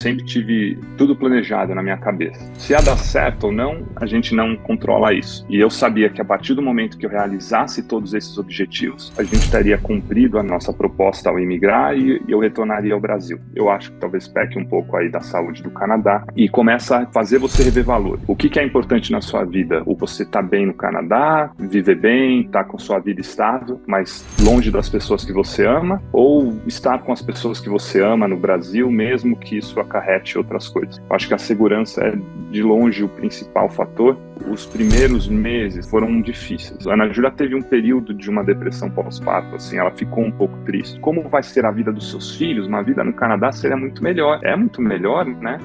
sempre tive tudo planejado na minha cabeça. Se ia dar certo ou não, a gente não controla isso. E eu sabia que a partir do momento que eu realizasse todos esses objetivos, a gente teria cumprido a nossa proposta ao imigrar e eu retornaria ao Brasil. Eu acho que talvez peque um pouco aí da saúde do Canadá e começa a fazer você rever valor. O que é importante na sua vida? O você estar bem no Canadá, viver bem, estar com sua vida estável, mas longe das pessoas que você ama, ou estar com as pessoas que você ama no Brasil, mesmo que isso acarrete outras coisas. Eu acho que a segurança é, de longe, o principal fator. Os primeiros meses foram difíceis. A Ana Júlia teve um período de uma depressão pós-parto, assim, ela ficou um pouco triste. Como vai ser a vida dos seus filhos? Uma vida no Canadá seria muito melhor. É muito melhor, né?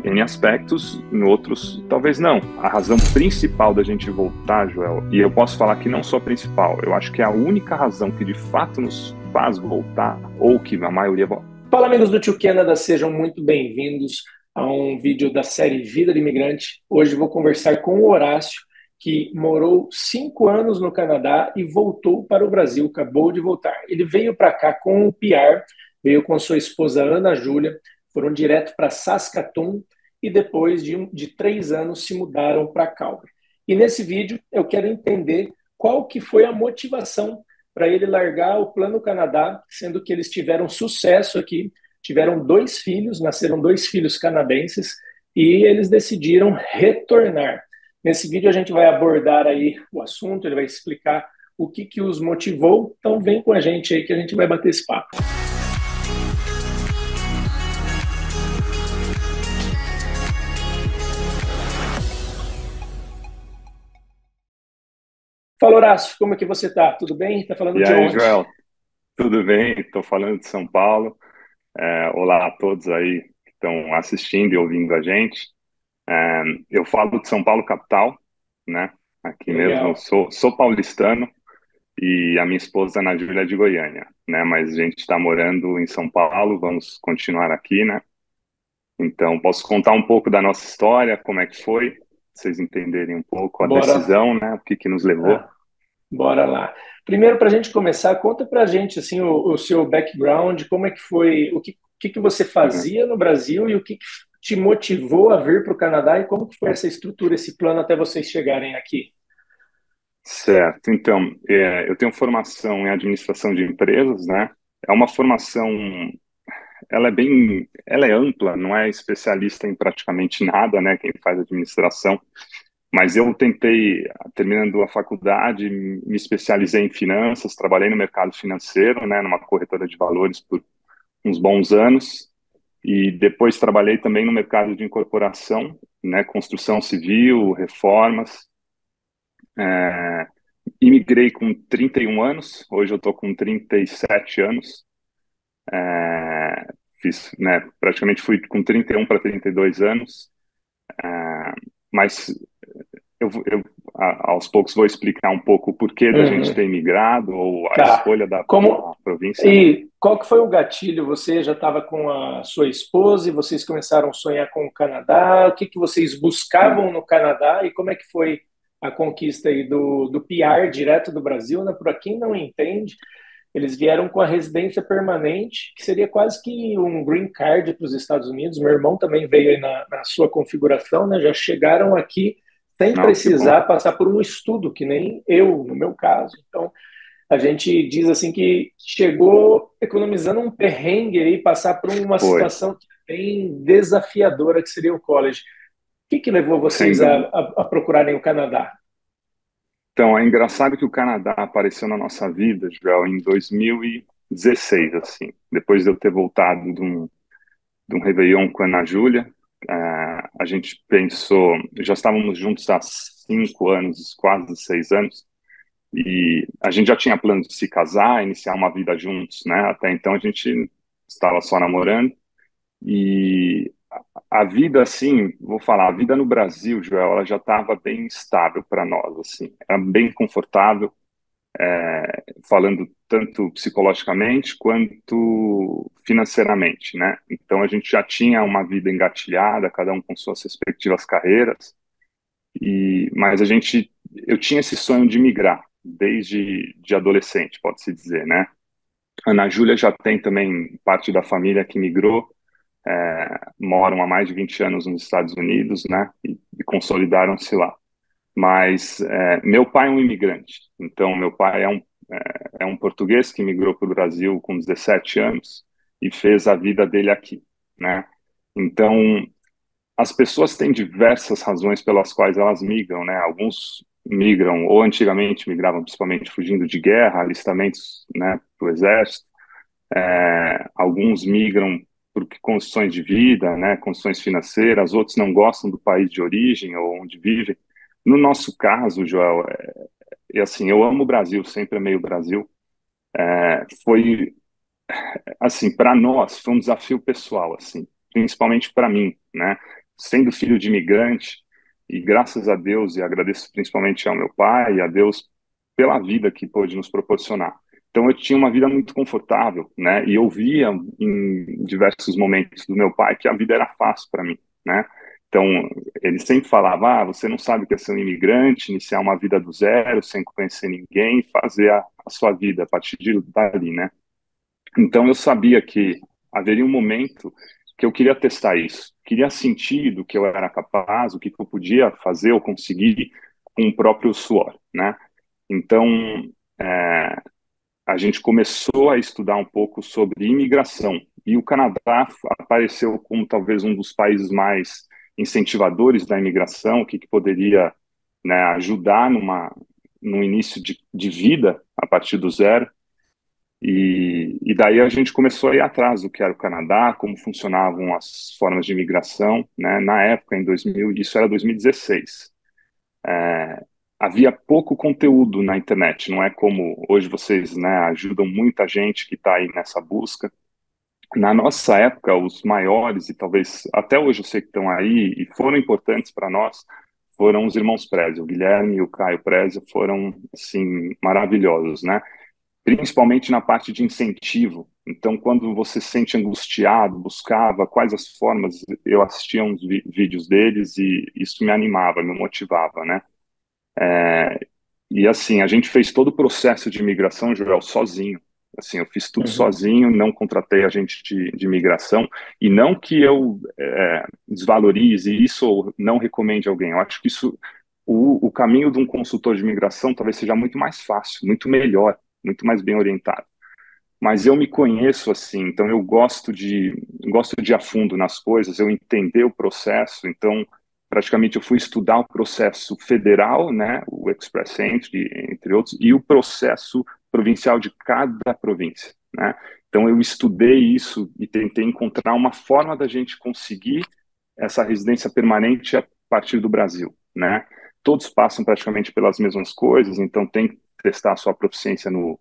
Em aspectos, em outros, talvez não. A razão principal da gente voltar, Joel, e eu posso falar que não só a principal, eu acho que é a única razão que de fato nos faz voltar, ou que a maioria volta. Fala, amigos do Tio Canada, sejam muito bem-vindos a um vídeo da série Vida de Imigrante. Hoje vou conversar com o Horácio, que morou 5 anos no Canadá e voltou para o Brasil, acabou de voltar. Ele veio para cá com o PR, veio com sua esposa Ana Júlia, foram direto para Saskatoon e depois de 3 anos se mudaram para Calgary. E nesse vídeo eu quero entender qual que foi a motivação para ele largar o Plano Canadá, sendo que eles tiveram sucesso aqui, tiveram 2 filhos, nasceram 2 filhos canadenses, e eles decidiram retornar. Nesse vídeo a gente vai abordar aí o assunto, ele vai explicar o que os motivou, então vem com a gente aí que a gente vai bater esse papo. Fala, Horácio, como é que você tá? Tudo bem? Tá falando E de aí, onde? Joel, tudo bem? Estou falando de São Paulo. Olá a todos aí que estão assistindo e ouvindo a gente. Eu falo de São Paulo, capital, né? Aqui mesmo, eu Legal. sou paulistano e a minha esposa Ana Júlia é de Goiânia, né? Mas a gente está morando em São Paulo, vamos continuar aqui, né? Então, posso contar um pouco da nossa história, como é que foi, pra vocês entenderem um pouco a Bora. decisão, né? O que que nos levou. Ah, Bora lá. Primeiro, para a gente começar, conta para a gente assim, o seu background, como é que foi, o que você Uhum. fazia no Brasil e o que te motivou a vir para o Canadá e como que foi essa estrutura, esse plano até vocês chegarem aqui? Certo. Então, eu tenho formação em administração de empresas, né? É uma formação, ela é ampla, não é especialista em praticamente nada, né? Quem faz administração. Mas eu tentei, terminando a faculdade, me especializei em finanças, trabalhei no mercado financeiro, né? Numa corretora de valores por uns bons anos. E depois trabalhei também no mercado de incorporação, né? Construção civil, reformas. É, Imigrei com 31 anos, hoje eu estou com 37 anos. Fiz, né, praticamente fui com 31 para 32 anos, mas aos poucos vou explicar um pouco o porquê da gente Uhum. ter imigrado ou a Tá. escolha da Como província, né? e qual que foi o gatilho? Você já estava com a sua esposa e vocês começaram a sonhar com o Canadá? O que vocês Hum, buscavam no Canadá e como é que foi a conquista aí do PR direto do Brasil, né? Para quem não entende, eles vieram com a residência permanente, que seria quase que um green card para os Estados Unidos. Meu irmão também veio aí na sua configuração, né? Já chegaram aqui sem não, que bom. precisar passar por um estudo, que nem eu, no meu caso. Então, a gente diz assim que chegou economizando um perrengue aí, passar por uma Foi, situação bem desafiadora que seria o college. O que levou sem vocês dúvida. a procurarem o Canadá? Então, é engraçado que o Canadá apareceu na nossa vida, Joel, em 2016, assim, depois de eu ter voltado de um Réveillon com a Ana Júlia. A gente pensou, já estávamos juntos há 5 anos, quase 6 anos, e a gente já tinha plano de se casar, iniciar uma vida juntos, né? Até então a gente estava só namorando, e a vida, assim, vou falar, a vida no Brasil, Joel, ela já estava bem estável para nós, assim, era bem confortável, falando tanto psicologicamente quanto financeiramente, né? Então a gente já tinha uma vida engatilhada, cada um com suas respectivas carreiras, mas eu tinha esse sonho de migrar desde de adolescente, pode-se dizer, né? A Ana Júlia já tem também parte da família que migrou, moram há mais de 20 anos nos Estados Unidos, né, e consolidaram-se lá. Mas meu pai é um imigrante, então meu pai é um português que migrou para o Brasil com 17 anos e fez a vida dele aqui, né? Então, as pessoas têm diversas razões pelas quais elas migram, né? Alguns migram, ou antigamente migravam principalmente fugindo de guerra, alistamentos, né, para o exército. Alguns migram por condições de vida, né, condições financeiras, outros não gostam do país de origem ou onde vivem. No nosso caso, Joel, assim, eu amo o Brasil, sempre amei o Brasil. Foi, assim, para nós, foi um desafio pessoal, assim, principalmente para mim, né, sendo filho de imigrante, e graças a Deus, e agradeço principalmente ao meu pai e a Deus pela vida que pôde nos proporcionar. Então, eu tinha uma vida muito confortável, né? E eu via em diversos momentos do meu pai que a vida era fácil para mim, né? Então, ele sempre falava: você não sabe o que é ser um imigrante, iniciar uma vida do zero, sem conhecer ninguém, fazer a sua vida a partir dali, né? Então, eu sabia que haveria um momento que eu queria testar isso, queria sentir do que eu era capaz, o que eu podia fazer ou conseguir com o próprio suor, né? Então, é, a gente começou a estudar um pouco sobre imigração e o Canadá apareceu como talvez um dos países mais incentivadores da imigração, que poderia, né, ajudar no início de vida a partir do zero. E daí a gente começou a ir atrás do que era o Canadá, como funcionavam as formas de imigração, né? Na época, em 2000, isso era 2016. Havia pouco conteúdo na internet, não é como hoje vocês, né, ajudam muita gente que está aí nessa busca. Na nossa época, os maiores, e talvez até hoje eu sei que estão aí e foram importantes para nós, foram os irmãos Prezi, o Guilherme e o Caio Prezi foram, assim, maravilhosos, né? Principalmente na parte de incentivo. Então, quando você se sente angustiado, buscava quais as formas, eu assistia uns vídeos deles e isso me animava, me motivava, né? E assim, a gente fez todo o processo de imigração, Joel, sozinho. Assim, eu fiz tudo Uhum. sozinho, não contratei agente de imigração, e não que eu desvalorize isso ou não recomende alguém. Eu acho que isso, o caminho de um consultor de imigração talvez seja muito mais fácil, muito melhor, muito mais bem orientado. Mas eu me conheço assim, então eu gosto de ir a fundo nas coisas, eu entender o processo, então praticamente eu fui estudar o processo federal, né, o Express Entry, entre outros, e o processo provincial de cada província, né? Então eu estudei isso e tentei encontrar uma forma da gente conseguir essa residência permanente a partir do Brasil, né? Todos passam praticamente pelas mesmas coisas, então tem que testar a sua proficiência no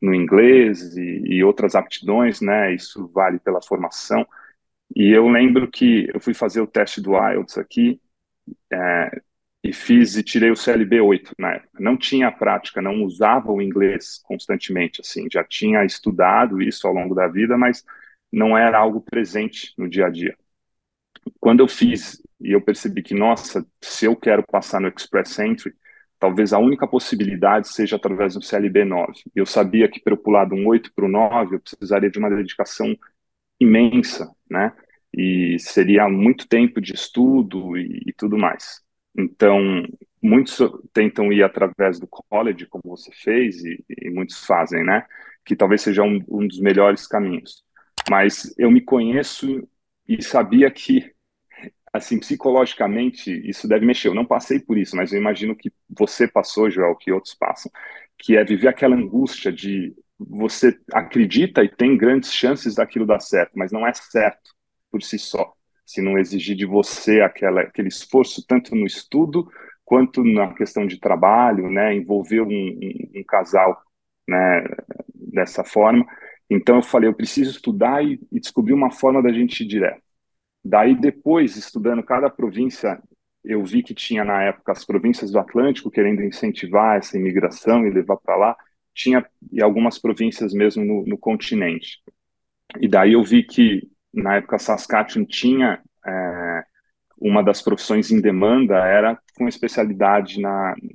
inglês e outras aptidões, né? Isso vale pela formação. E eu lembro que eu fui fazer o teste do IELTS aqui, e fiz e tirei o CLB 8 na época. Não tinha prática, não usava o inglês constantemente, assim, já tinha estudado isso ao longo da vida, mas não era algo presente no dia a dia. Quando eu fiz e eu percebi que, nossa, se eu quero passar no Express Entry, talvez a única possibilidade seja através do CLB 9. Eu sabia que para eu pular de um 8 para o 9, eu precisaria de uma dedicação imensa, né? E seria muito tempo de estudo e tudo mais. Então, muitos tentam ir através do college, como você fez, e muitos fazem, né? Que talvez seja um dos melhores caminhos. Mas eu me conheço e sabia que, assim, psicologicamente, isso deve mexer. Eu não passei por isso, mas eu imagino que você passou, Joel, que outros passam, que é viver aquela angústia de você acredita e tem grandes chances daquilo dar certo, mas não é certo por si só, se não exigir de você aquele esforço, tanto no estudo quanto na questão de trabalho, né, envolver um casal, né, dessa forma. Então eu falei, eu preciso estudar e descobrir uma forma da gente ir direto. Daí, depois, estudando cada província, eu vi que tinha, na época, as províncias do Atlântico querendo incentivar essa imigração e levar para lá. Tinha e algumas províncias mesmo no continente. E daí eu vi que, na época, Saskatchewan tinha uma das profissões em demanda, era com especialidade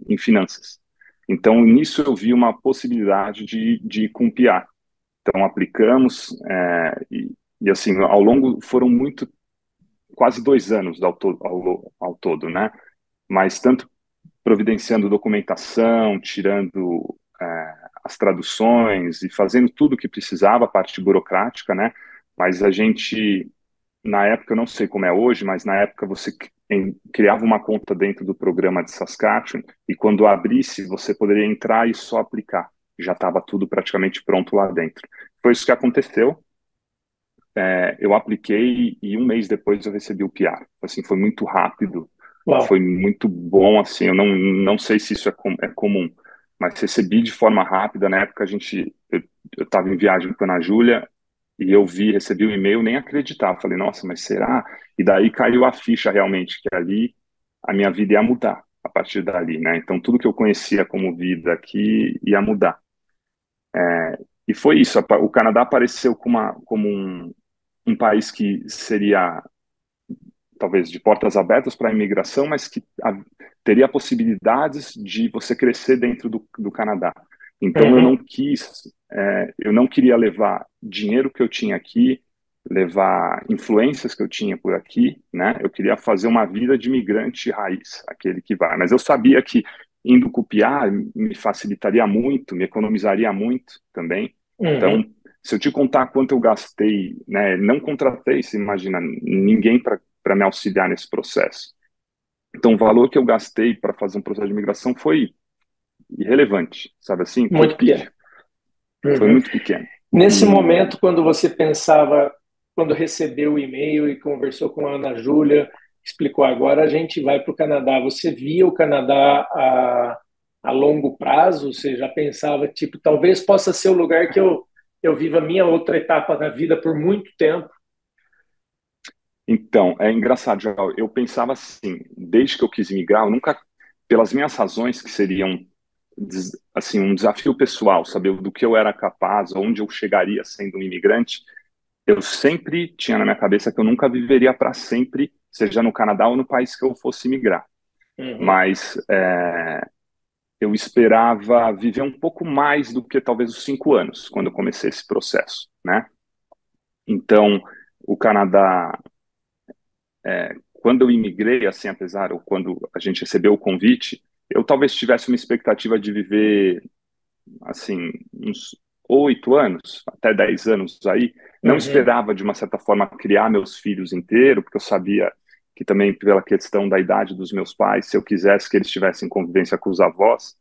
em finanças. Então, nisso eu vi uma possibilidade de ir com o PIA. Então, aplicamos, E assim, ao longo, foram quase 2 anos ao todo, né? Mas tanto providenciando documentação, tirando as traduções e fazendo tudo o que precisava, a parte burocrática, né? Mas a gente, na época, eu não sei como é hoje, mas na época você criava uma conta dentro do programa de Saskatchewan e quando abrisse, você poderia entrar e só aplicar. Já estava tudo praticamente pronto lá dentro. Foi isso que aconteceu. Eu apliquei e um mês depois eu recebi o PR. Assim, foi muito rápido, foi Uau. muito bom. Assim, eu não sei se isso é comum, mas recebi de forma rápida. Na época eu estava em viagem com a Ana Júlia e recebi o e-mail, nem acreditava. Falei, nossa, mas será? E daí caiu a ficha realmente que ali a minha vida ia mudar a partir dali, né? Então tudo que eu conhecia como vida aqui ia mudar. E foi isso. O Canadá apareceu como um país que seria talvez de portas abertas para a imigração, mas que teria possibilidades de você crescer dentro do Canadá. Então Uhum. eu não queria levar dinheiro que eu tinha aqui, levar influências que eu tinha por aqui, né? Eu queria fazer uma vida de imigrante raiz, aquele que vai. Mas eu sabia que indo copiar me facilitaria muito, me economizaria muito também. Então, Uhum. se eu te contar quanto eu gastei, né? Não contratei, se imagina, ninguém para me auxiliar nesse processo. Então, o valor que eu gastei para fazer um processo de imigração foi irrelevante, sabe assim? Foi Muito pequeno. pífio, foi Uhum. muito pequeno. Nesse E momento, quando você pensava, quando recebeu o e-mail e conversou com a Ana Júlia, explicou agora a gente vai para o Canadá, você via o Canadá a longo prazo? Você já pensava, tipo, talvez possa ser o lugar que eu viva a minha outra etapa na vida por muito tempo? então, é engraçado, João, eu pensava assim, desde que eu quis migrar, eu nunca, pelas minhas razões que seriam assim um desafio pessoal, saber do que eu era capaz, onde eu chegaria sendo um imigrante, eu sempre tinha na minha cabeça que eu nunca viveria para sempre, seja no Canadá ou no país que eu fosse migrar. Uhum. Mas eu esperava viver um pouco mais do que talvez os 5 anos, quando eu comecei esse processo, né? Então, o Canadá, quando eu imigrei, assim, apesar, ou quando a gente recebeu o convite, eu talvez tivesse uma expectativa de viver, assim, uns 8 anos, até 10 anos aí. Não Uhum. esperava, de uma certa forma, criar meus filhos inteiro, porque eu sabia que também, pela questão da idade dos meus pais, se eu quisesse que eles tivessem convivência com os avós,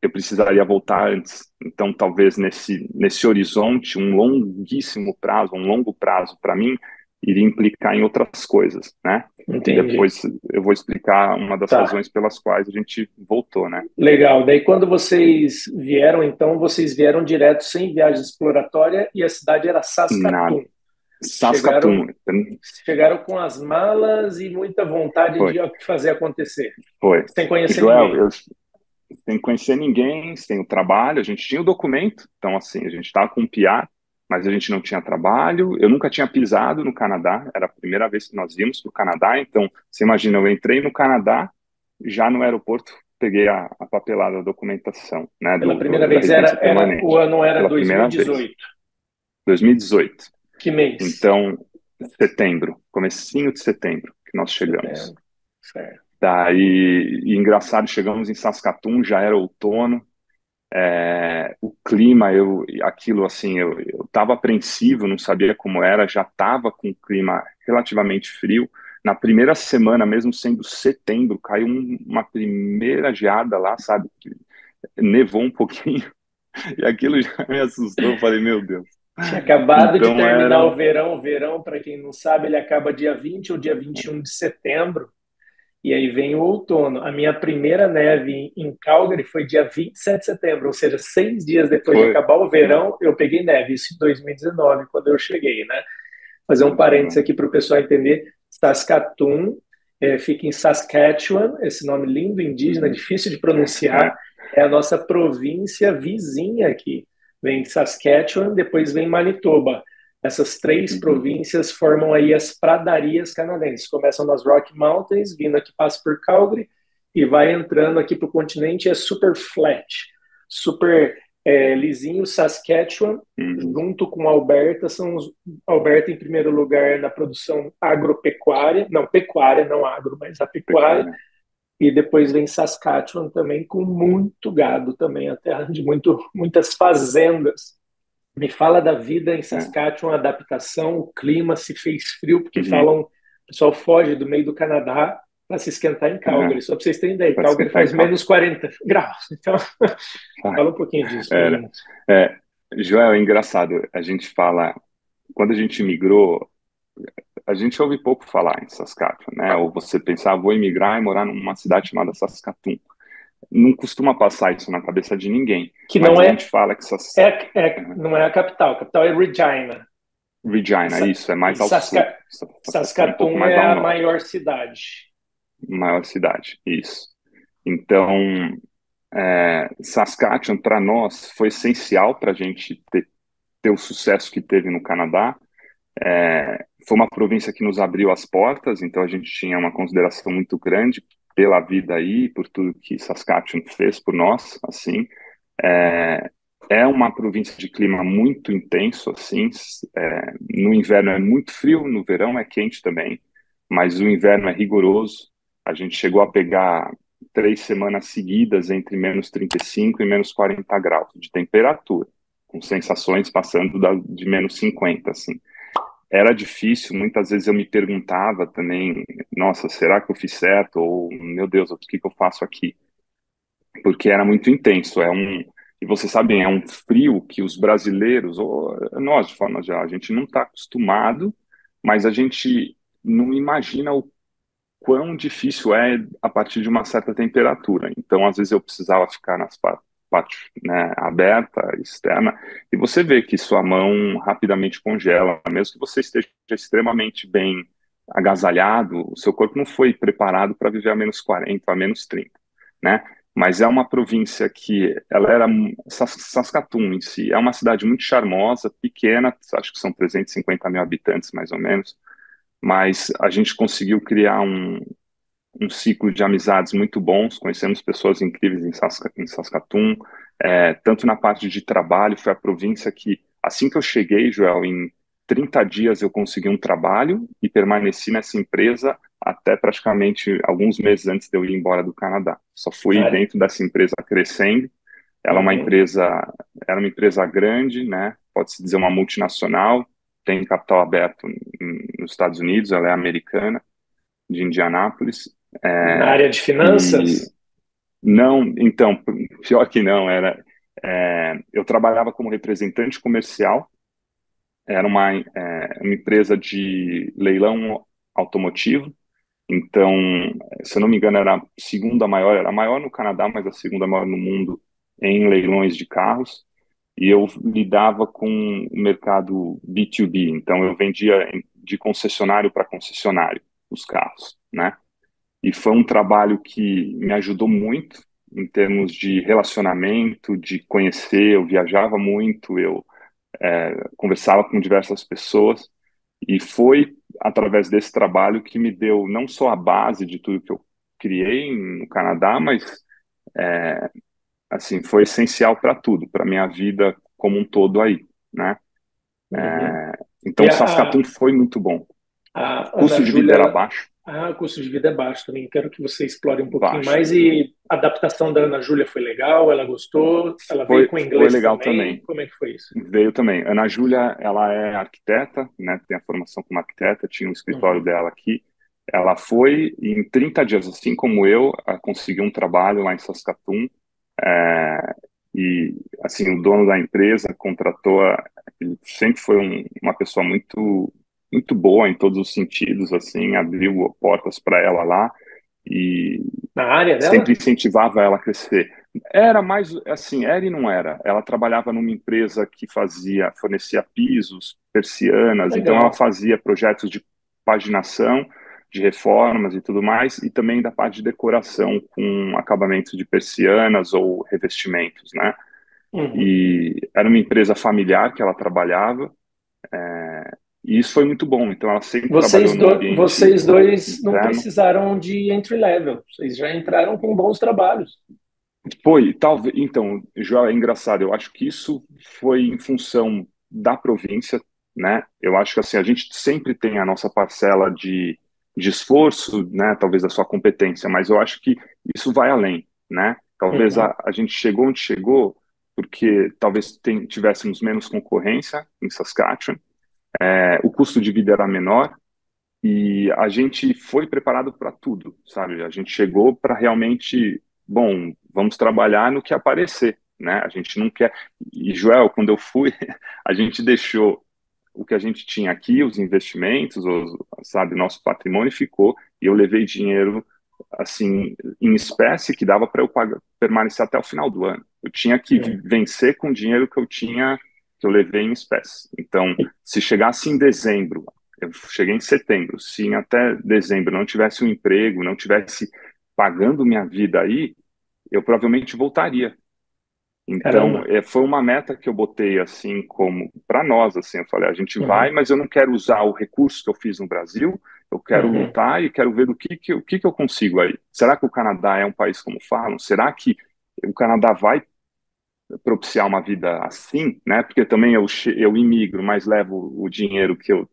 eu precisaria voltar antes. Então, talvez nesse horizonte, um longo prazo para mim, iria implicar em outras coisas, né? Que Entendi. depois eu vou explicar uma das Tá. razões pelas quais a gente voltou, né? Legal. Daí, quando vocês vieram, então, vocês vieram direto sem viagem exploratória e a cidade era Nada. Saskatoon. Chegaram, Saskatoon, chegaram com as malas e muita vontade foi, de fazer acontecer, foi. sem conhecer Joel, ninguém. eu sem conhecer ninguém, sem o trabalho, a gente tinha o documento, então assim, a gente estava com o PR, mas a gente não tinha trabalho, eu nunca tinha pisado no Canadá, era a primeira vez que nós íamos para o Canadá, então você imagina, eu entrei no Canadá, já no aeroporto peguei a papelada, a documentação, né, Pela primeira da vez, residência o permanente, ano era pela primeira vez, 2018. 2018. Que mês? Então, setembro, comecinho de setembro que nós chegamos. Setembro. Certo. Daí, e engraçado, chegamos em Saskatoon, já era outono, o clima, aquilo assim, eu estava apreensivo, não sabia como era, já estava com um clima relativamente frio. Na primeira semana, mesmo sendo setembro, caiu uma primeira geada lá, sabe? Nevou um pouquinho e aquilo já me assustou. Eu falei, meu Deus. Tinha acabado de Então terminar era. o verão. O verão, para quem não sabe, ele acaba dia 20 ou dia 21 de setembro. E aí vem o outono. A minha primeira neve em Calgary foi dia 27 de setembro, ou seja, 6 dias depois de Foi. acabar o verão, eu peguei neve. Isso em 2019, quando eu cheguei, né? Fazer um parênteses Imagina. aqui para o pessoal entender. Saskatoon fica em Saskatchewan, esse nome lindo indígena, Uhum. difícil de pronunciar, é a nossa província vizinha aqui. Vem Saskatchewan, depois vem Manitoba. Essas três Uhum. províncias formam aí as pradarias canadenses. Começam nas Rocky Mountains, vindo aqui, passa por Calgary e vai entrando aqui para o continente. É super flat, super. Lisinho, Saskatchewan, Uhum. junto com Alberta, Alberta em primeiro lugar na produção agropecuária, não, pecuária, não agro, mas a pecuária, Pecuária. e depois vem Saskatchewan também com muito gado também, a terra de muitas fazendas. Me fala da vida em É. Saskatchewan, a adaptação, o clima, se fez frio, porque Uhum. falam, o pessoal foge do meio do Canadá para se esquentar em É. Calgary. Só para vocês terem ideia, Parece que Calgary tá em faz casa. menos 40 graus. Então, Vai. fala um pouquinho disso para Era. gente. É, Joel, é engraçado. A gente fala, quando a gente migrou, a gente ouve pouco falar em Saskatchewan, né? Ou você pensar, vou imigrar e morar numa cidade chamada Saskatoon. Não costuma passar isso na cabeça de ninguém, Que mas não a gente é, fala que Uhum. não é a capital é Regina. Regina, Sa- isso, é mais e ao sul. Saskatoon é um pouco Saskatoon mais é ao a norte, maior cidade. maior cidade, isso. Então, Saskatchewan, para nós, foi essencial para a gente ter o sucesso que teve no Canadá. Foi uma província que nos abriu as portas, então a gente tinha uma consideração muito grande pela vida aí, por tudo que Saskatchewan fez por nós, assim. É, é uma província de clima muito intenso, assim. No inverno é muito frio, no verão é quente também, mas o inverno é rigoroso. A gente chegou a pegar 3 semanas seguidas entre menos 35 e menos 40 graus de temperatura, com sensações passando de menos 50, assim. Era difícil, muitas vezes eu me perguntava também, nossa, será que eu fiz certo? Ou, meu Deus, o que que eu faço aqui? Porque era muito intenso, e vocês sabem, é um frio que os brasileiros, ou nós, de forma geral, a gente não está acostumado, mas a gente não imagina o quão difícil é a partir de uma certa temperatura. Então, às vezes eu precisava ficar nas parte, né, aberta, externa, e você vê que sua mão rapidamente congela, mesmo que você esteja extremamente bem agasalhado, o seu corpo não foi preparado para viver a menos 40, a menos 30, né? Mas é uma província que ela era Saskatoon em si, é uma cidade muito charmosa, pequena, acho que são 350 mil habitantes mais ou menos, mas a gente conseguiu criar um ciclo de amizades muito bons, conhecemos pessoas incríveis em Saskatoon, tanto na parte de trabalho, foi a província que, assim que eu cheguei, Joel, em 30 dias eu consegui um trabalho e permaneci nessa empresa até praticamente alguns meses antes de eu ir embora do Canadá. Só fui Ah, dentro dessa empresa crescendo. Ela é uma uhum. empresa, era uma empresa grande, né? Pode-se dizer uma multinacional, tem capital aberto nos Estados Unidos, ela é americana, de Indianápolis. Na É, área de e finanças? não, então, pior que não, eu trabalhava como representante comercial, era uma empresa de leilão automotivo, então, se eu não me engano, era a segunda maior, era a maior no Canadá, mas a segunda maior no mundo em leilões de carros, e eu lidava com o mercado B2B, então eu vendia de concessionário para concessionário os carros, né? E foi um trabalho que me ajudou muito em termos de relacionamento, de conhecer. Eu viajava muito, eu conversava com diversas pessoas, e foi através desse trabalho que me deu não só a base de tudo que eu criei no Canadá, mas assim foi essencial para tudo, para minha vida como um todo aí, né? Uhum. E Então, Saskatoon foi muito bom. a Ana Custo de vida era Júlia, baixo, o custo de vida é baixo também. Quero que você explore um pouquinho baixo. mais. E a adaptação da Ana Júlia foi legal? Ela gostou? Ela veio com Foi inglês legal também? também. Como é que foi isso? Veio também. Ana Júlia, ela é arquiteta, né? Tem a formação como arquiteta, tinha um escritório Uhum. dela aqui. Ela foi e em 30 dias, assim como eu, conseguiu um trabalho lá em Saskatoon. é, e, assim, o dono da empresa contratou, ele sempre foi uma pessoa muito boa em todos os sentidos, assim, abriu portas para ela lá e Na área sempre dela? incentivava ela a crescer. Era mais assim, era e não era. Ela trabalhava numa empresa que fornecia pisos, persianas, então ela Legal. fazia projetos de paginação, de reformas e tudo mais, e também da parte de decoração com acabamentos de persianas ou revestimentos, né? Uhum. E era uma empresa familiar que ela trabalhava, e isso foi muito bom. Então ela sempre trabalhou num ambiente Vocês dois não interno. precisaram de entry level. Vocês já entraram com bons trabalhos. Foi, talvez. Então, já é engraçado. Eu acho que isso foi em função da província, né? Eu acho que assim a gente sempre tem a nossa parcela de esforço, né? Talvez da sua competência, mas eu acho que isso vai além, né? Talvez Uhum, a gente chegou onde chegou porque talvez tivéssemos menos concorrência em Saskatchewan, o custo de vida era menor e a gente foi preparado para tudo, sabe? A gente chegou para realmente, bom, vamos trabalhar no que aparecer, né? A gente não quer. E, Joel, quando eu fui, a gente deixou o que a gente tinha aqui, os investimentos, sabe, nosso patrimônio ficou, e eu levei dinheiro, assim, em espécie que dava para eu permanecer até o final do ano. Eu tinha que uhum. vencer com o dinheiro que eu tinha, que eu levei em espécie. Então, se chegasse em dezembro, eu cheguei em setembro, se até dezembro não tivesse um emprego, não tivesse pagando minha vida aí, eu provavelmente voltaria. Então, Caramba. foi uma meta que eu botei assim como para nós, assim, eu falei, a gente vai, Uhum, mas eu não quero usar o recurso que eu fiz no Brasil, eu quero uhum. lutar e quero ver o que que eu consigo aí. Será que o Canadá é um país como falam? Será que o Canadá vai propiciar uma vida assim, né? Porque também eu imigro, mas levo o dinheiro que eu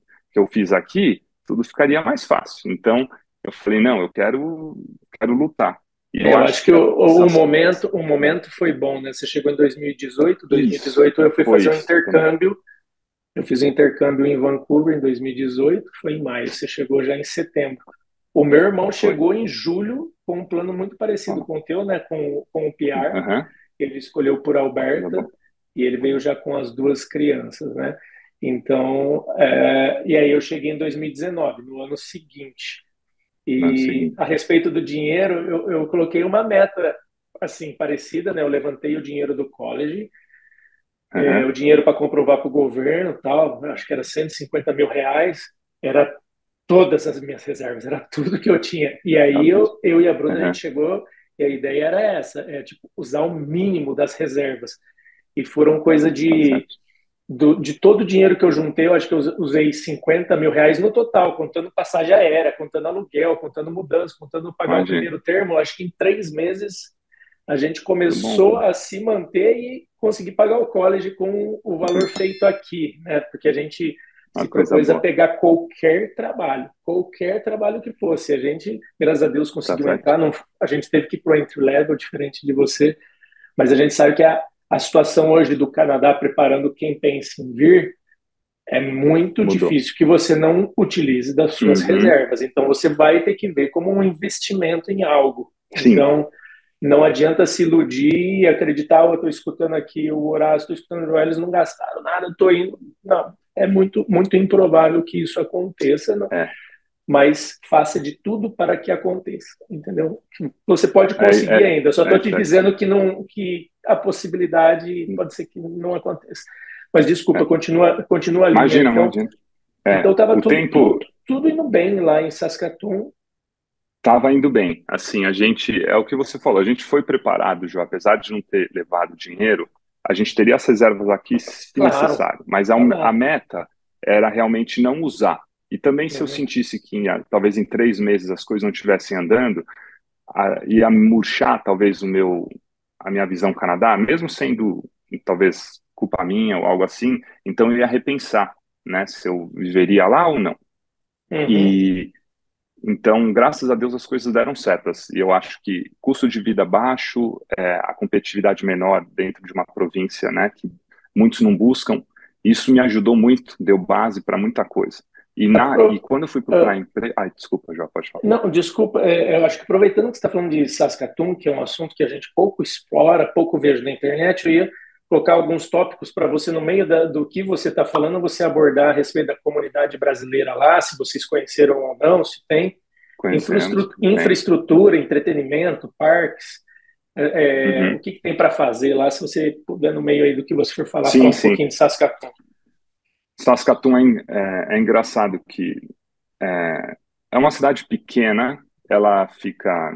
fiz aqui, tudo ficaria mais fácil. Então, eu falei, não, quero lutar. E eu Eu acho acho que que essas, o momento foi bom, né? Você chegou em 2018, isso, 2018 eu fui foi fazer um isso também. intercâmbio. Eu fiz um intercâmbio em Vancouver em 2018, foi em maio. Você chegou já em setembro. O meu irmão Foi. chegou em julho com um plano muito parecido Ó, com o teu, né? Com o PR. aham, Ele escolheu por coisa Alberta boa. e ele veio já com as duas crianças, né? Então, e aí eu cheguei em 2019, no ano seguinte. Não é o E a seguinte. respeito do dinheiro, eu coloquei uma meta assim parecida, né? Eu levantei o dinheiro do college, o Aham, dinheiro para comprovar para o governo, tal, acho que era R$ 150 mil, era todas as minhas reservas, era tudo que eu tinha. E tá aí mesmo. eu e a Bruna, a gente Aham, chegou e a ideia era essa, tipo, usar o mínimo das reservas. E foram coisa tá de, certo. de todo o dinheiro que eu juntei, eu acho que eu usei R$ 50 mil no total, contando passagem aérea, contando aluguel, contando mudança, contando pagar o Imagina. primeiro termo. Eu acho que em 3 meses a gente Tudo bom, começou viu? a se manter e conseguir pagar o college com o valor feito aqui, né? Porque a gente Uma se coisa propôs a boa. pegar qualquer trabalho que fosse. A gente, graças a Deus, Tá conseguiu certo. entrar. Não, a gente teve que ir para o entry level, diferente de você, mas a gente sabe que a situação hoje do Canadá preparando quem pensa em vir é muito Mudou. difícil que você não utilize das suas Uhum. reservas. Então, você vai ter que ver como um investimento em algo. Sim. Então, não adianta se iludir e acreditar, eu estou escutando aqui o Horácio, estou escutando o Joel, eles não gastaram nada, estou indo. Não, é muito, muito improvável que isso aconteça, não, É. mas faça de tudo para que aconteça, entendeu? Você pode É, conseguir é, ainda, eu só é estou te certinho. dizendo que, não, que a possibilidade pode ser que não aconteça. Mas desculpa, É. continua a linha. Imagina, Então, imagina. então É. estava O tempo tudo indo bem lá em Saskatoon. estava indo bem. Assim, a gente, é o que você falou, a gente foi preparado, Ju, apesar de não ter levado dinheiro, a gente teria as reservas aqui se Claro, necessário, mas a claro. meta era realmente não usar. E também se eu Uhum, sentisse que talvez em 3 meses as coisas não estivessem andando, ia murchar talvez a minha visão Canadá, mesmo sendo talvez culpa minha ou algo assim, então eu ia repensar, né, se eu viveria lá ou não. uhum. E então, graças a Deus, as coisas deram certas. E eu acho que custo de vida baixo, a competitividade menor dentro de uma província, né, que muitos não buscam, isso me ajudou muito, deu base para muita coisa. E Apro- quando eu fui procurar ah, emprego, ai, desculpa, já pode falar. não, desculpa, eu acho que aproveitando que você está falando de Saskatoon, que é um assunto que a gente pouco explora, pouco vejo na internet, eu ia colocar alguns tópicos para você, no meio do que você está falando, você abordar a respeito da comunidade brasileira lá, se vocês conheceram ou não, se tem Conhecemos bem. infraestrutura, entretenimento, parques, o Uhum. que tem para fazer lá, se você puder, no meio aí do que você for falar, falar Sim, um pouquinho sim. de Saskatoon. Saskatoon é engraçado que é, é uma cidade pequena, ela fica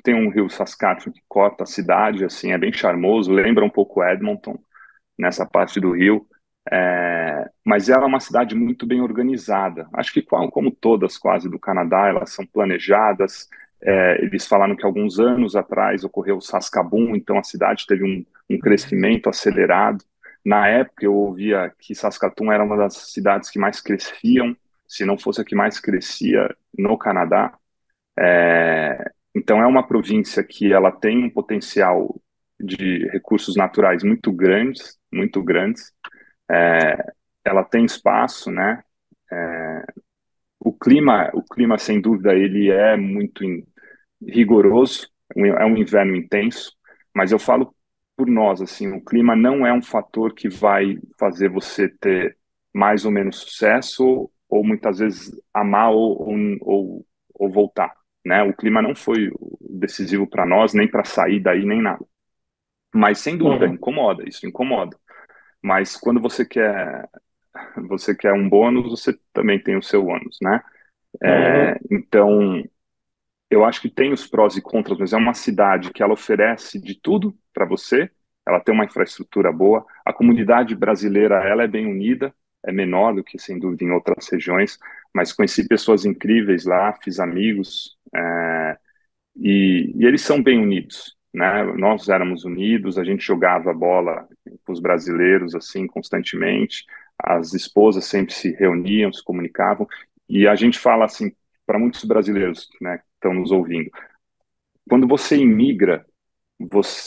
tem um rio Saskatchewan que corta a cidade, assim, é bem charmoso, lembra um pouco Edmonton nessa parte do rio, mas ela é uma cidade muito bem organizada. Acho que como todas quase do Canadá, elas são planejadas, Eles falaram que alguns anos atrás ocorreu o Saskatoon, então a cidade teve um crescimento acelerado. Na época eu ouvia que Saskatoon era uma das cidades que mais cresciam, se não fosse a que mais crescia no Canadá. Então é uma província que ela tem um potencial de recursos naturais muito grandes, muito grandes. Ela tem espaço, né? O clima, sem dúvida, ele é muito rigoroso, é um inverno intenso, mas eu falo por nós, assim, o clima não é um fator que vai fazer você ter mais ou menos sucesso, ou muitas vezes amar ou voltar, né? O clima não foi decisivo para nós, nem para sair daí, nem nada. Mas, sem dúvida, Uhum. incomoda, isso incomoda. Mas quando você quer um bônus, você também tem o seu ônus, né? Uhum. Então, eu acho que tem os prós e contras, mas é uma cidade que ela oferece de tudo para você. Ela tem uma infraestrutura boa. A comunidade brasileira, ela é bem unida, é menor do que, sem dúvida, em outras regiões, mas conheci pessoas incríveis lá, fiz amigos, e eles são bem unidos, né? Nós éramos unidos, a gente jogava bola com os brasileiros, assim, constantemente. As esposas sempre se reuniam, se comunicavam, e a gente fala, assim, para muitos brasileiros, né, que estão nos ouvindo, quando você imigra,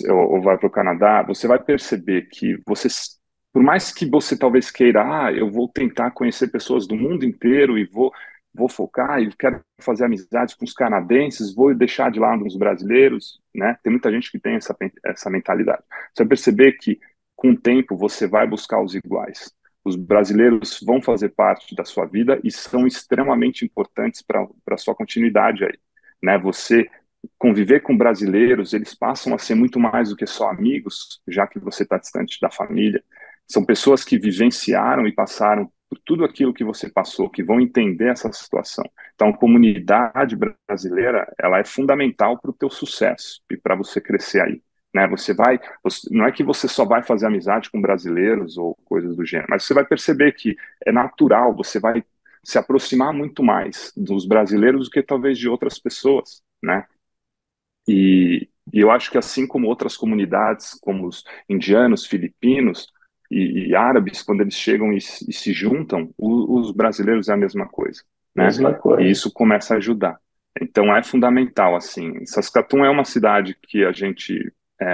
ou vai para o Canadá, você vai perceber que por mais que você talvez queira, eu vou tentar conhecer pessoas do mundo inteiro e vou focar e quero fazer amizades com os canadenses, vou deixar de lado os brasileiros, né? Tem muita gente que tem essa mentalidade. Você vai perceber que com o tempo você vai buscar os iguais. Os brasileiros vão fazer parte da sua vida e são extremamente importantes para a sua continuidade aí, né? Você conviver com brasileiros, eles passam a ser muito mais do que só amigos, já que você está distante da família. São pessoas que vivenciaram e passaram por tudo aquilo que você passou, que vão entender essa situação. Então, a comunidade brasileira, ela é fundamental para o teu sucesso e para você crescer aí. Né? Não é que você só vai fazer amizade com brasileiros ou coisas do gênero, mas você vai perceber que é natural, você vai se aproximar muito mais dos brasileiros do que talvez de outras pessoas, né? E eu acho que assim como outras comunidades, como os indianos, filipinos e árabes, quando eles chegam e se juntam, os brasileiros é a mesma coisa, né? Mesma E coisa. isso começa a ajudar. Então é fundamental, assim. Saskatoon é uma cidade que a gente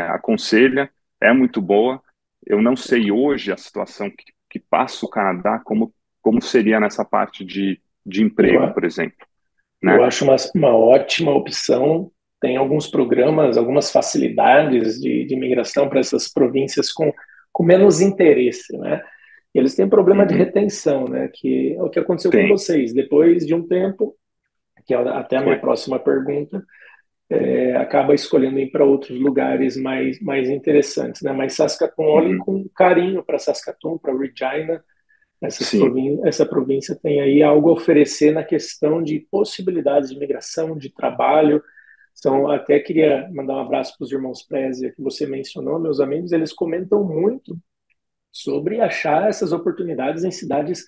aconselha, é muito boa. Eu não sei hoje a situação que passa o Canadá, como seria nessa parte de Eu, emprego, por exemplo, eu né? acho uma ótima opção. Tem alguns programas, algumas facilidades de imigração para essas províncias com menos interesse, né? Eles têm problema de Uhum. retenção, né? Que é o que aconteceu com Tem, vocês. Depois de um tempo, que é até a minha foi. próxima pergunta, acaba escolhendo ir para outros lugares mais interessantes, né? Mas Saskatoon, olhem Uhum. com carinho para Saskatoon, para Regina. Sim. Essa província tem aí algo a oferecer na questão de possibilidades de imigração, de trabalho. Então, até queria mandar um abraço para os irmãos Prézia que você mencionou, meus amigos, eles comentam muito sobre achar essas oportunidades em cidades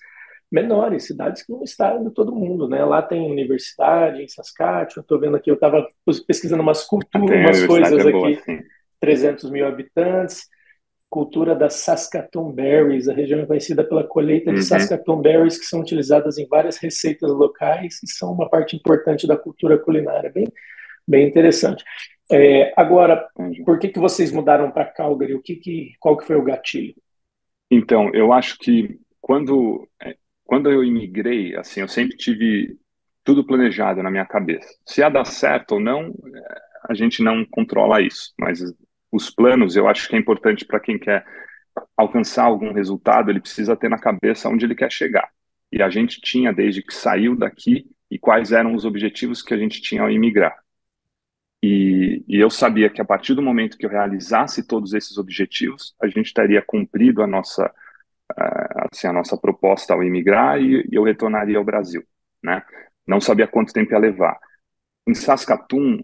menores, cidades que não está indo todo mundo, né? Lá tem universidade em Saskatchewan, estou vendo aqui, eu estava pesquisando umas culturas, Tem, a umas universidade coisas é boa, aqui, sim. 300 mil habitantes, cultura das Saskatoon Berries, a região é conhecida pela colheita de Uhum. Saskatoon Berries, que são utilizadas em várias receitas locais e são uma parte importante da cultura culinária, bem interessante. Agora, Entendi. por que vocês mudaram para Calgary? Qual que foi o gatilho? Então, eu acho que quando eu imigrei, assim, eu sempre tive tudo planejado na minha cabeça. Se ia dar certo ou não, a gente não controla isso, mas os planos eu acho que é importante para quem quer alcançar algum resultado, ele precisa ter na cabeça onde ele quer chegar. E a gente tinha desde que saiu daqui e quais eram os objetivos que a gente tinha ao imigrar. E eu sabia que a partir do momento que eu realizasse todos esses objetivos, a gente teria cumprido a nossa proposta ao imigrar e eu retornaria ao Brasil, né? Não sabia quanto tempo ia levar. Em Saskatoon,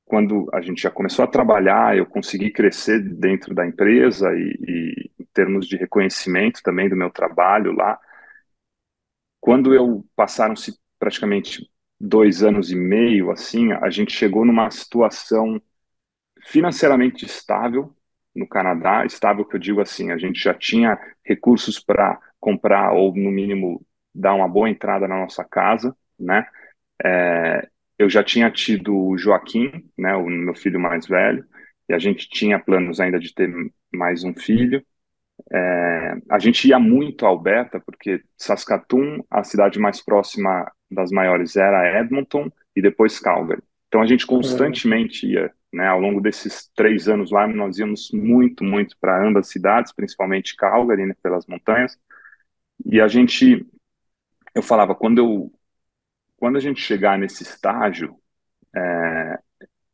quando a gente já começou a trabalhar, eu consegui crescer dentro da empresa e em termos de reconhecimento também do meu trabalho lá. Quando eu passaram-se praticamente 2 anos e meio, assim, a gente chegou numa situação financeiramente estável no Canadá. Estável que eu digo assim, a gente já tinha recursos para comprar ou, no mínimo, dar uma boa entrada na nossa casa, né? É, eu já tinha tido o Joaquim, né, o meu filho mais velho, e a gente tinha planos ainda de ter mais um filho. A gente ia muito a Alberta, porque Saskatoon, a cidade mais próxima das maiores era Edmonton e depois Calgary. Então a gente Uhum. constantemente ia, né, ao longo desses 3 anos lá, nós íamos muito, muito para ambas cidades, principalmente Calgary, né, pelas montanhas. E eu falava, quando a gente chegar nesse estágio,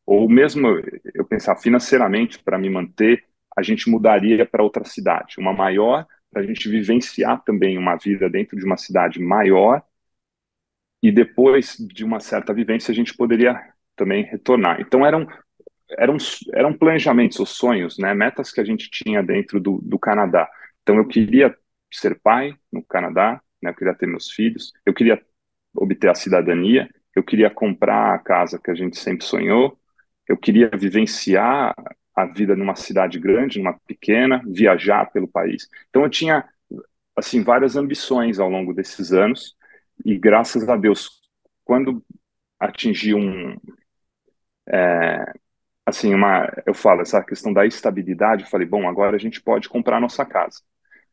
ou mesmo eu pensar financeiramente para me manter, a gente mudaria para outra cidade, uma maior, para a gente vivenciar também uma vida dentro de uma cidade maior, e depois de uma certa vivência a gente poderia também retornar. Então eram, eram planejamentos, os sonhos, né, metas que a gente tinha dentro do Canadá. Então eu queria ser pai no Canadá, né, eu queria ter meus filhos, eu queria obter a cidadania, eu queria comprar a casa que a gente sempre sonhou, eu queria vivenciar a vida numa cidade grande, numa pequena, viajar pelo país. Então eu tinha assim várias ambições ao longo desses anos e graças a Deus, quando atingi eu falo essa questão da estabilidade, eu falei, bom, agora a gente pode comprar a nossa casa.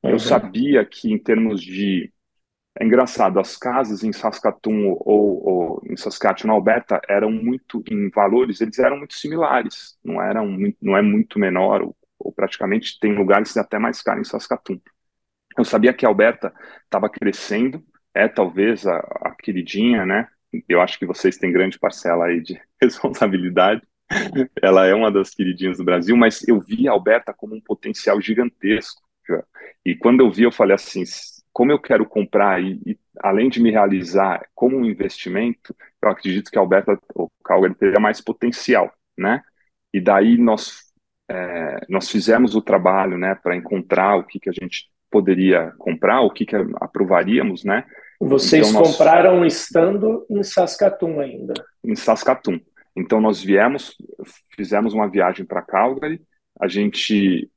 Eu Uhum. sabia que em termos de é engraçado, as casas em Saskatoon ou em Saskatchewan, Alberta, eram muito, em valores, eles eram muito similares, não é muito menor, ou praticamente tem lugares até mais caros em Saskatoon. Eu sabia que a Alberta estava crescendo, é talvez a queridinha, né? Eu acho que vocês têm grande parcela aí de responsabilidade. Ela é uma das queridinhas do Brasil, mas eu vi a Alberta como um potencial gigantesco. Já. E quando eu vi, eu falei assim, como eu quero comprar e além de me realizar como um investimento, eu acredito que a Alberta, ou Calgary, teria mais potencial, né? E daí nós fizemos o trabalho, né, para encontrar o que a gente poderia comprar, o que aprovaríamos, né? Então Vocês nós compraram estando em Saskatoon ainda. em Saskatoon. Então nós viemos, fizemos uma viagem para Calgary, a gente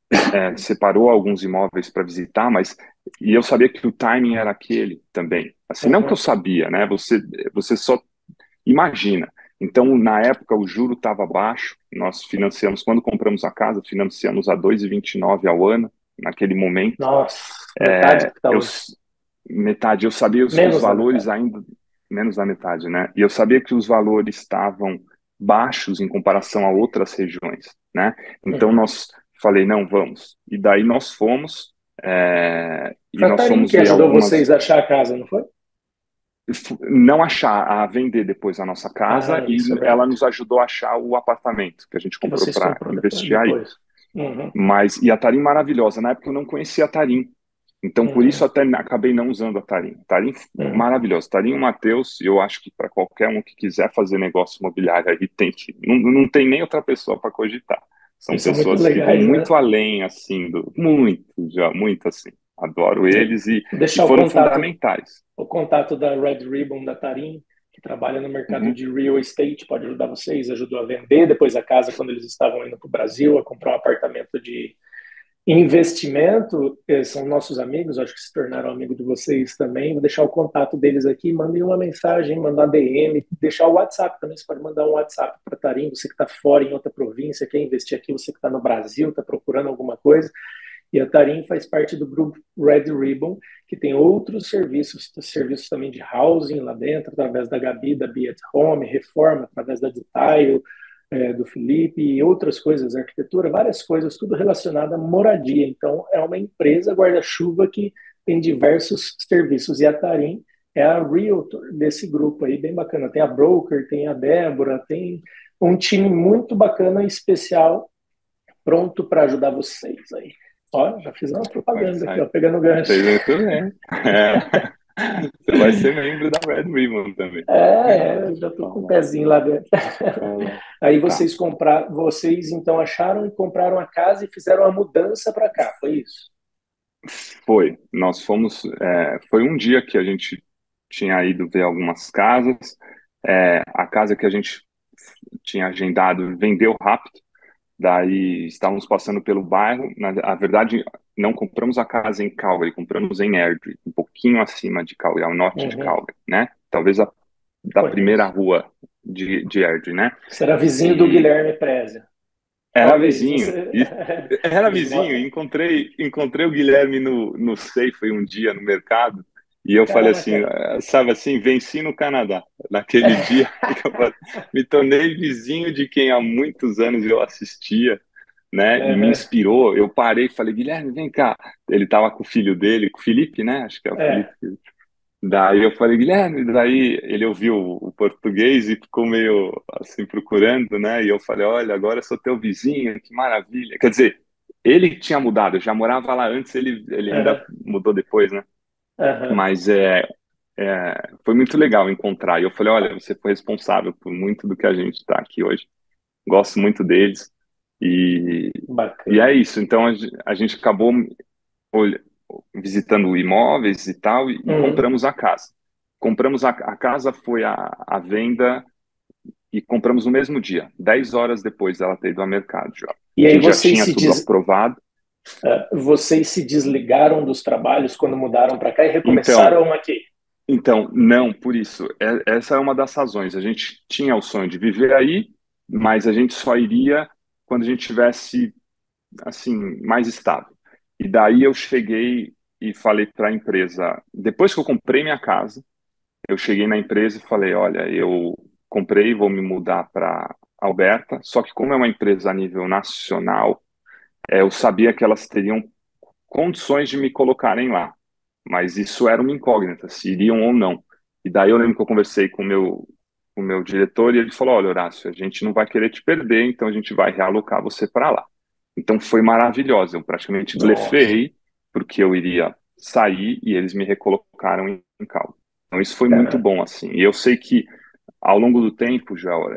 separou alguns imóveis para visitar, mas e eu sabia que o timing era aquele também. Assim, não que eu Uhum. sabia, né? Você só imagina. Então, na época, o juro estava baixo, nós financiamos, quando compramos a casa, financiamos a 2,29 ao ano, naquele momento. Nossa, metade do que está Eu, hoje. metade, eu sabia os Menos da valores metade. ainda, menos da metade, né? E eu sabia que os valores estavam baixos em comparação a outras regiões, né? Então Uhum. nós falei, não, vamos. E daí e Foi a nós Tarim fomos que ver ajudou algumas, vocês a achar a casa, não foi? não achar, a vender depois a nossa casa Ah, e isso é ela verdade. nos ajudou a achar o apartamento que a gente Que comprou vocês para comprou investir aí. depois. Uhum. Mas, e a Tarim maravilhosa, na época eu não conhecia a Tarim, então por isso Uhum. até acabei não usando a Tarim. Tarim Uhum. maravilhosa, Tarim e o Matheus, eu acho que para qualquer um que quiser fazer negócio imobiliário aí tem que, não tem nem outra pessoa para cogitar. São Eles são muito pessoas que vão legais, né? muito além, assim, muito, já, muito assim. Adoro eles Vou e deixar foram fundamentais. o contato da Red Ribbon da Tarim, que trabalha no mercado Uhum, de real estate, pode ajudar vocês, ajudou a vender depois a casa quando eles estavam indo para o Brasil, a comprar um apartamento de investimento. São nossos amigos, acho que se tornaram amigos de vocês também. Vou deixar o contato deles aqui, mandem uma mensagem, mandar DM, deixar o WhatsApp também, você pode mandar um WhatsApp para Tarim, você que está fora em outra província, quer investir aqui, você que está no Brasil, está procurando alguma coisa. E a Tarim faz parte do grupo Red Ribbon, que tem outros serviços também de housing lá dentro, através da Gabi, da Be at Home, reforma, através da Detail, do Felipe, e outras coisas, arquitetura, várias coisas, tudo relacionado à moradia. Então, é uma empresa guarda-chuva que tem diversos serviços. E a Tarim é a realtor desse grupo aí, bem bacana. Tem a broker, tem a Débora, tem um time muito bacana e especial pronto para ajudar vocês aí. Ó, já fiz uma vai propaganda aqui, ó, sair. pegando gancho. Fez muito bem. Você vai ser membro da Red Ribbon também. Eu já tô com um Fala, pezinho lá dentro. fala. Aí Tá. vocês então acharam e compraram a casa e fizeram a mudança para cá, foi isso? Foi. Nós fomos. Foi um dia que a gente tinha ido ver algumas casas. A casa que a gente tinha agendado vendeu rápido. Daí estávamos passando pelo bairro. Na verdade, não compramos a casa em Calgary, compramos em Airdrie, um pouquinho acima de Calgary, ao norte de Uhum. Calgary, né? Talvez da primeira Conheço. rua de Airdrie, né? Você era vizinho do E Guilherme Preza. era Talvez. vizinho, Você... era Eles vizinho. moram. Encontrei o Guilherme no Safeway um dia no mercado e eu falei assim, Caraca. sabe assim, venci no Canadá. Naquele dia, me tornei vizinho de quem há muitos anos eu assistia, né? E me Uhum. inspirou. Eu parei e falei, Guilherme, vem cá. Ele estava com o filho dele, com o Felipe, né? Acho que é o Felipe. É. Daí eu falei, Guilherme, daí ele ouviu o português e ficou meio assim procurando, né? E eu falei, olha, agora eu sou teu vizinho, que maravilha. Quer dizer, ele tinha mudado, eu já morava lá antes, ele ainda Uhum. mudou depois, né? Uhum. Mas foi muito legal encontrar. E eu falei, olha, você foi responsável por muito do que a gente está aqui hoje. Gosto muito deles. E, e é Bacana. isso. Então a gente acabou olha- visitando imóveis e tal, e Uhum. compramos a casa. Compramos a casa, foi a venda e compramos no mesmo dia, 10 horas depois dela ter ido ao mercado já. E A aí gente já tinha tudo aprovado. vocês se desligaram dos trabalhos quando mudaram para cá e Então, recomeçaram aqui. não, por isso, essa é uma das razões. A gente tinha o sonho de viver aí, mas a gente só iria quando a gente tivesse, assim, mais estável. E daí eu cheguei e falei para a empresa, depois que eu comprei minha casa, eu cheguei na empresa e falei, olha, eu comprei, vou me mudar para Alberta, só que como é uma empresa a nível nacional, eu sabia que elas teriam condições de me colocarem lá, mas isso era uma incógnita, se iriam ou não. E daí eu lembro que eu conversei com o meu diretor e ele falou, olha, Horácio, a gente não vai querer te perder, então a gente vai realocar você para lá. Então foi maravilhoso, eu praticamente Nossa, blefei, porque eu iria sair e eles me recolocaram em Calgary. Então isso foi muito cara. bom, assim. E eu sei que ao longo do tempo, Joel,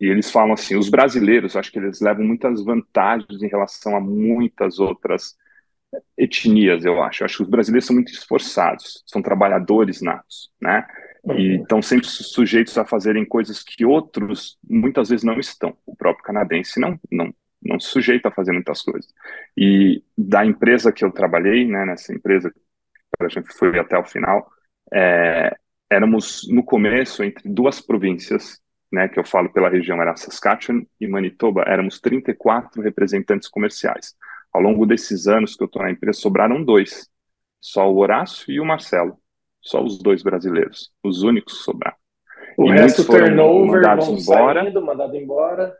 e eles falam assim, os brasileiros, acho que eles levam muitas vantagens em relação a muitas outras etnias, eu acho. Eu acho que os brasileiros são muito esforçados, são trabalhadores natos, né? E Uhum. estão sempre sujeitos a fazerem coisas que outros muitas vezes não estão. O próprio canadense não se sujeita a fazer muitas coisas. E da empresa que eu trabalhei, né, nessa empresa que a gente foi até o final, é, éramos no começo entre duas províncias, né, que eu falo pela região, era Saskatchewan e Manitoba, éramos 34 representantes comerciais. Ao longo desses anos que eu estou na empresa, sobraram dois, só o Horácio e o Marcelo, só os dois brasileiros, os únicos que sobraram. O E muitos resto foram turnover, mandados vão embora. saindo, mandado embora.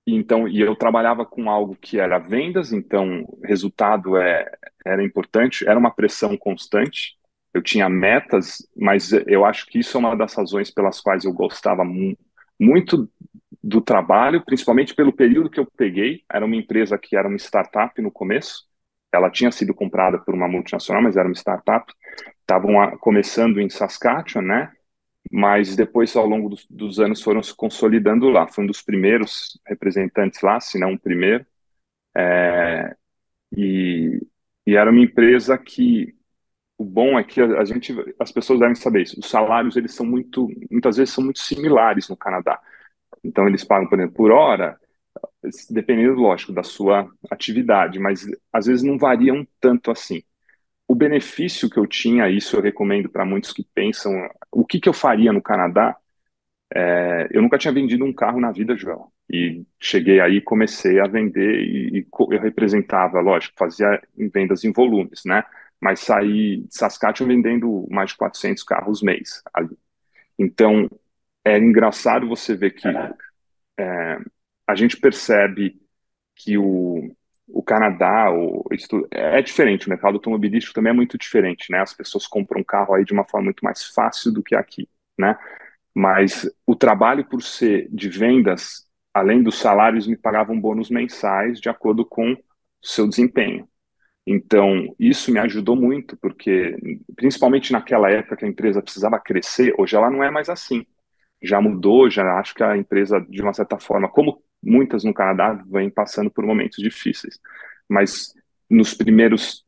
E eu trabalhava com algo que era vendas, então resultado era importante, era uma pressão constante. Eu tinha metas, mas eu acho que isso é uma das razões pelas quais eu gostava muito do trabalho, principalmente pelo período que eu peguei. Era uma empresa que era uma startup no começo. Ela tinha sido comprada por uma multinacional, mas era uma startup. Estavam começando em Saskatchewan, né? Mas depois, ao longo dos anos, foram se consolidando lá. Foi um dos primeiros representantes lá, se não o primeiro. É, e, e era uma empresa que o bom é que as pessoas devem saber isso. Os salários eles são muitas vezes são muito similares no Canadá. Então eles pagam, por exemplo, por hora, dependendo, lógico, da sua atividade, mas às vezes não variam tanto assim. O benefício que eu tinha, isso eu recomendo para muitos que pensam, o que eu faria no Canadá. Eu nunca tinha vendido um carro na vida, Joel. E cheguei aí, comecei a vender eu representava, lógico, fazia vendas em volumes, né? Mas saí de Saskatchewan vendendo mais de 400 carros mês ali. Então, é engraçado você ver que Caraca. a gente percebe que o Canadá, é diferente, o mercado automobilístico também é muito diferente, né? As pessoas compram um carro aí de uma forma muito mais fácil do que aqui, né? Mas o trabalho por ser de vendas, além dos salários, me pagavam bônus mensais de acordo com o seu desempenho. Então, isso me ajudou muito, porque, principalmente naquela época que a empresa precisava crescer, hoje ela não é mais assim. Já mudou, já acho que a empresa, de uma certa forma, como muitas no Canadá, vem passando por momentos difíceis. Mas nos primeiros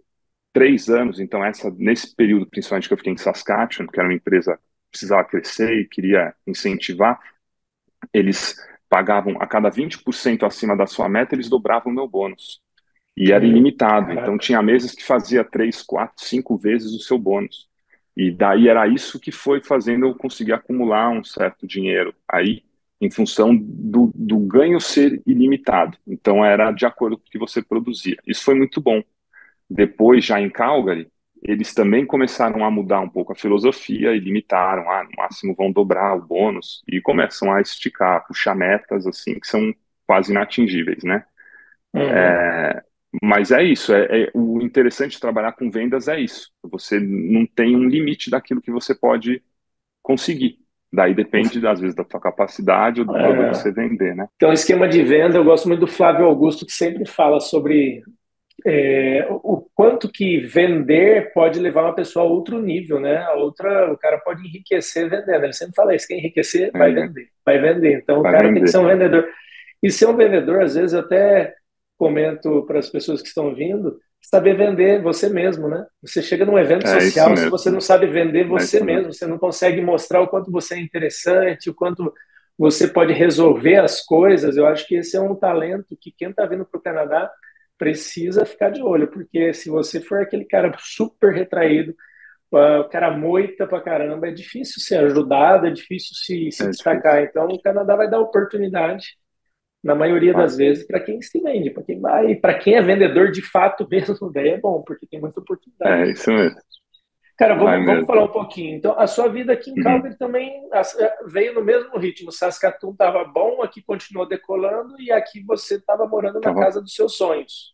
3 anos, então, nesse período, principalmente que eu fiquei em Saskatchewan, que era uma empresa precisava crescer e queria incentivar, eles pagavam a cada 20% acima da sua meta, eles dobravam o meu bônus. E era ilimitado. Então, Caraca. tinha meses que fazia 3, 4, 5 vezes o seu bônus. E daí era isso que foi fazendo eu conseguir acumular um certo dinheiro aí, em função do ganho ser ilimitado. Então, era de acordo com o que você produzia. Isso foi muito bom. Depois, já em Calgary, eles também começaram a mudar um pouco a filosofia e limitaram, no máximo vão dobrar o bônus e começam a esticar, puxar metas assim que são quase inatingíveis, né? Uhum. Mas é isso, o interessante de trabalhar com vendas é isso. Você não tem um limite daquilo que você pode conseguir. Daí depende, às vezes, da tua capacidade ou do produto que É, você vender, né? então, esquema de venda, eu gosto muito do Flávio Augusto, que sempre fala sobre o quanto que vender pode levar uma pessoa a outro nível, né? O cara pode enriquecer vendendo. Ele sempre fala isso, quem enriquecer vai É, vender, vai vender. Então, o vai cara tem que ser vender. um vendedor. E ser um vendedor, às vezes, eu até comento para as pessoas que estão vindo, saber vender você mesmo, né? Você chega num evento É isso social, se você mesmo. não sabe vender É você isso mesmo. mesmo, você não consegue mostrar o quanto você é interessante, o quanto você pode resolver as coisas. Eu acho que esse é um talento que quem está vindo para o Canadá precisa ficar de olho, porque se você for aquele cara super retraído, o cara moita pra caramba, é difícil ser ajudado, é difícil se É destacar. difícil. Então, o Canadá vai dar oportunidade, na maioria Vai. das vezes, para quem se vende, para quem vai, para quem é vendedor de fato mesmo, daí é bom, porque tem muita oportunidade. É isso mesmo. Cara, Vai vamos mesmo. falar um pouquinho. Então, a sua vida aqui em Uhum. Calgary também veio no mesmo ritmo. Saskatoon estava bom, aqui continuou decolando, e aqui você estava morando na Tava, casa dos seus sonhos.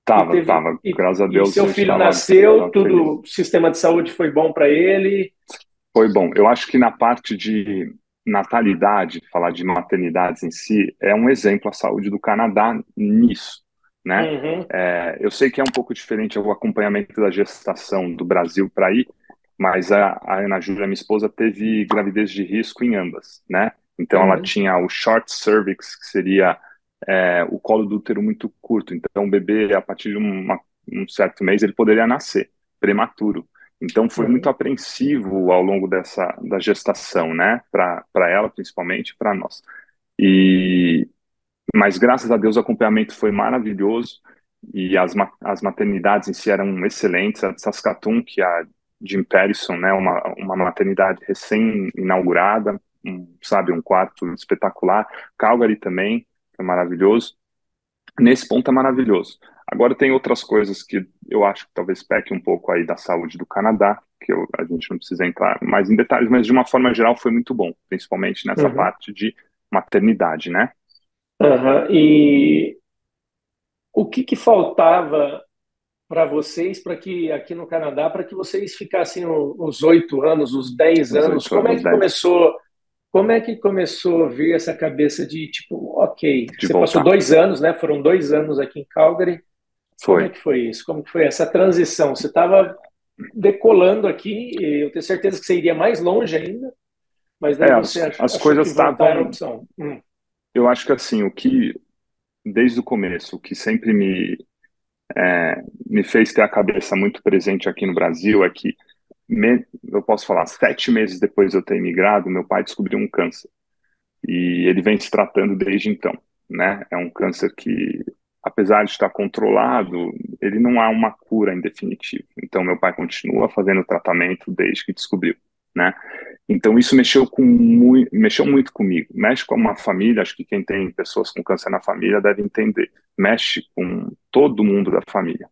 E tava, teve tava. Graças a e Deus a seu gente filho tava nasceu, feliz. tudo, o sistema de saúde foi bom para ele. Foi bom. Eu acho que na parte de natalidade, falar de maternidades em si, é um exemplo a saúde do Canadá nisso, né? Uhum, Eu sei que é um pouco diferente o acompanhamento da gestação do Brasil para ir, mas a Ana Júlia, minha esposa, teve gravidez de risco em ambas, né? Então ela uhum, tinha o short cervix, que seria o colo do útero muito curto. Então o bebê, a partir de um certo mês, ele poderia nascer prematuro. Então foi muito uhum, apreensivo ao longo da gestação, né? Para ela, principalmente, para nós. E, mas graças a Deus o acompanhamento foi maravilhoso e as maternidades em si eram excelentes. A de Saskatoon, que é a Jim Patterson, né? Uma maternidade recém-inaugurada, sabe, um quarto espetacular. Calgary também foi maravilhoso. Nesse ponto é maravilhoso. Agora tem outras coisas que eu acho que talvez peque um pouco aí da saúde do Canadá, que a gente não precisa entrar mais em detalhes, mas de uma forma geral foi muito bom, principalmente nessa uhum, parte de maternidade, né? uhum. E o que faltava para vocês, para que aqui no Canadá, para que vocês ficassem os 8 anos, os 10 anos? 18 anos, 10, Como é que começou a vir essa cabeça de tipo, ok, de você passou voltar. 2 anos, né? Foram 2 anos aqui em Calgary. Como é Foi. que foi isso? Como que foi essa transição? Você estava decolando aqui, e eu tenho certeza que você iria mais longe ainda, mas daí você As achou que coisas voltar era a estavam. opção. Eu acho que assim, desde o começo, o que sempre me fez ter a cabeça muito presente aqui no Brasil é que, eu posso falar, 7 meses depois de eu ter imigrado, meu pai descobriu um câncer. E ele vem se tratando desde então, né? É um câncer que, apesar de estar controlado, ele não há uma cura em definitivo. Então, meu pai continua fazendo tratamento desde que descobriu, né? Então, isso mexeu muito comigo. Mexe com uma família, acho que quem tem pessoas com câncer na família deve entender. Mexe com todo mundo da família.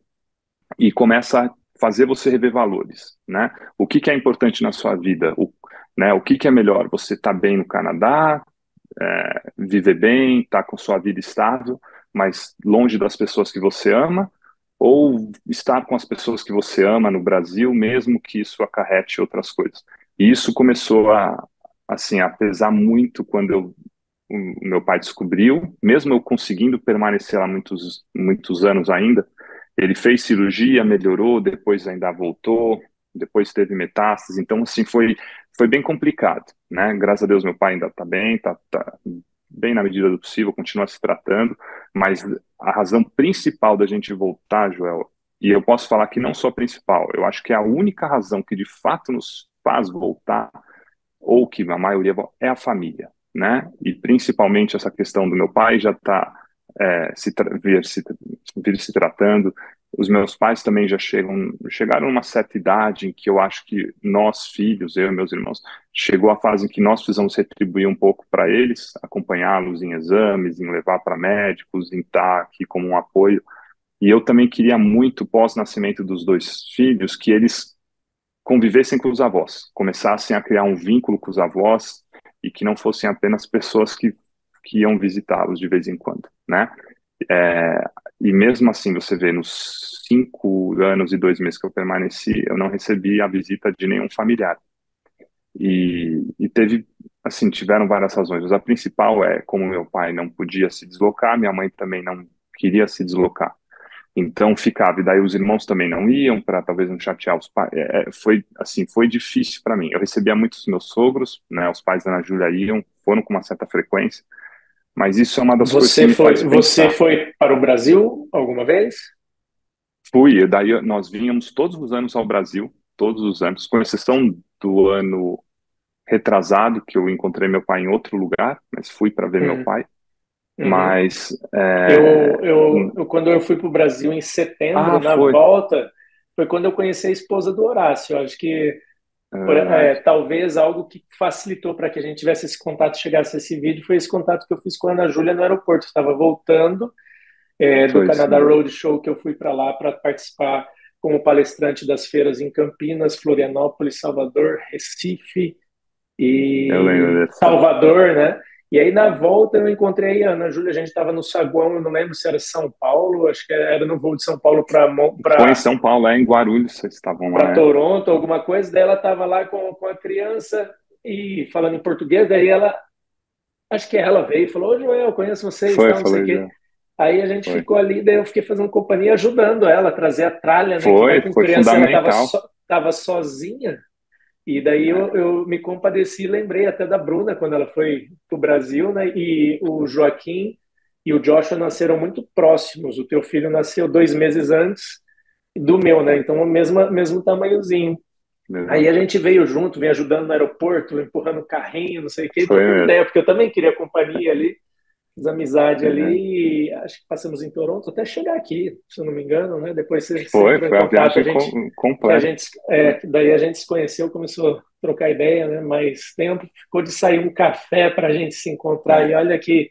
E começa a fazer você rever valores, né? O que que é importante na sua vida? O que que é melhor? Você estar bem no Canadá, viver bem, estar com sua vida estável, mas longe das pessoas que você ama, ou estar com as pessoas que você ama no Brasil, mesmo que isso acarrete outras coisas. E isso começou assim, a pesar muito quando o meu pai descobriu, mesmo eu conseguindo permanecer lá muitos, muitos anos ainda, ele fez cirurgia, melhorou, depois ainda voltou, depois teve metástase, então assim foi bem complicado, né? Graças a Deus meu pai ainda está bem, tá bem na medida do possível, continua se tratando, mas a razão principal da gente voltar, Joel, e eu posso falar que não só a principal, eu acho que é a única razão que de fato nos faz voltar, ou que a maioria é a família, né? E principalmente essa questão do meu pai já está vir se tratando. Os meus pais também já chegaram a uma certa idade em que eu acho que nós, filhos, eu e meus irmãos, chegou a fase em que nós precisamos retribuir um pouco para eles, acompanhá-los em exames, em levar para médicos, em estar aqui como um apoio. E eu também queria muito, pós-nascimento dos dois filhos, que eles convivessem com os avós, começassem a criar um vínculo com os avós e que não fossem apenas pessoas que iam visitá-los de vez em quando, né? É, e mesmo assim, você vê, nos 5 anos e 2 meses que eu permaneci, eu não recebi a visita de nenhum familiar. E teve, assim, tiveram várias razões, mas a principal é como meu pai não podia se deslocar, minha mãe também não queria se deslocar. Então ficava, e daí os irmãos também não iam para talvez não chatear os pais. Foi assim, foi difícil para mim. Eu recebia muitos meus sogros, né? Os pais da Ana Júlia iam, foram com uma certa frequência, mas isso é uma das coisas que me faz Você pensar. foi para o Brasil alguma vez? Fui, e daí nós vínhamos todos os anos ao Brasil, todos os anos, com exceção do ano retrasado, que eu encontrei meu pai em outro lugar, mas fui para ver meu Hum, pai. uhum. Mas Quando eu fui para o Brasil em setembro, na foi, volta, foi quando eu conheci a esposa do Horácio. Eu acho que é verdade. talvez algo que facilitou para que a gente tivesse esse contato, chegasse a esse vídeo, foi esse contato que eu fiz com a Ana Júlia no aeroporto. Eu estava voltando do Foi isso Canadá mesmo. Roadshow, que eu fui para lá para participar como palestrante das feiras em Campinas, Florianópolis, Salvador, Recife Eu lembro e dessa. Salvador, né? E aí na volta eu encontrei a Ana Júlia, a gente estava no saguão, eu não lembro se era São Paulo, acho que era no voo de São Paulo Foi em São Paulo, em Guarulhos, vocês estavam para lá, né? Toronto, alguma coisa, daí ela estava lá com a criança e falando em português, daí ela, acho que ela veio e falou, ô Joel, eu conheço vocês, Foi, tal, não sei o falei quê. já. Aí a gente Foi. ficou ali, daí eu fiquei fazendo companhia, ajudando ela a trazer a tralha, né? Que vai com Foi criança, ela estava fundamental. tava sozinha. E daí É, eu me compadeci, lembrei até da Bruna quando ela foi para o Brasil, né? E o Joaquim e o Joshua nasceram muito próximos. O teu filho nasceu 2 meses antes do meu, né? Então, o mesmo tamanhozinho. Aí mesmo. a gente veio junto, veio ajudando no aeroporto, empurrando o carrinho, não sei o quê, e Foi trocando mesmo. ideia, porque eu também queria companhia ali, fiz amizade É. ali, e acho que passamos em Toronto até chegar aqui, se eu não me engano, né? Depois você Foi, entrou em foi a contato, viagem completa. Foi. daí a gente se conheceu, começou a trocar ideia, né? Mais tempo, ficou de sair um café para a gente se encontrar, e olha que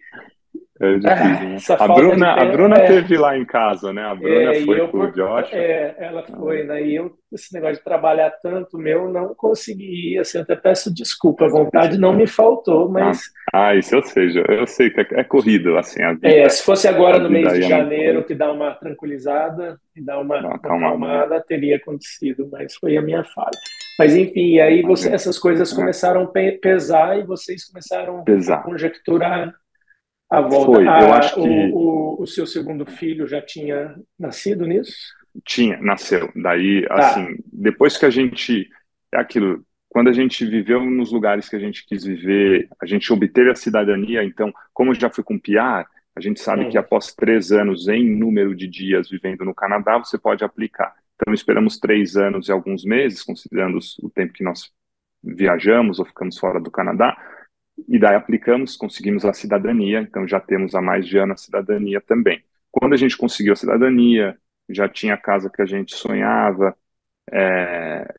É difícil, né? essa falta de A tempo, Bruna teve lá em casa, né? A Bruna e foi eu, com o Joshua. ela Ah, foi, né? E eu, esse negócio de trabalhar tanto, meu, não consegui ir, assim, eu até peço desculpa, a é vontade difícil. não me faltou, Ah, mas isso eu sei que é corrido, assim, se fosse agora a no mês vida de aí é muito janeiro, corrida. que dá uma tranquilizada e dá Dá uma uma acalmada, né? acalmada, teria acontecido, mas foi a minha falha. Mas enfim, aí Imagina. essas coisas É, começaram a pesar e vocês começaram a pesar. conjecturar a volta. Foi, eu acho que O seu segundo filho já tinha nascido nisso? nasceu. Daí, assim, Tá. depois que a gente, é aquilo, quando a gente viveu nos lugares que a gente quis viver, a gente obteve a cidadania, então, como eu já fui com PR, a gente sabe que Uhum. após 3 anos em número de dias vivendo no Canadá, você pode aplicar. Então, esperamos 3 anos e alguns meses, considerando o tempo que nós viajamos ou ficamos fora do Canadá, e daí aplicamos, conseguimos a cidadania, então já temos há mais de ano a cidadania também. Quando a gente conseguiu a cidadania, já tinha a casa que a gente sonhava,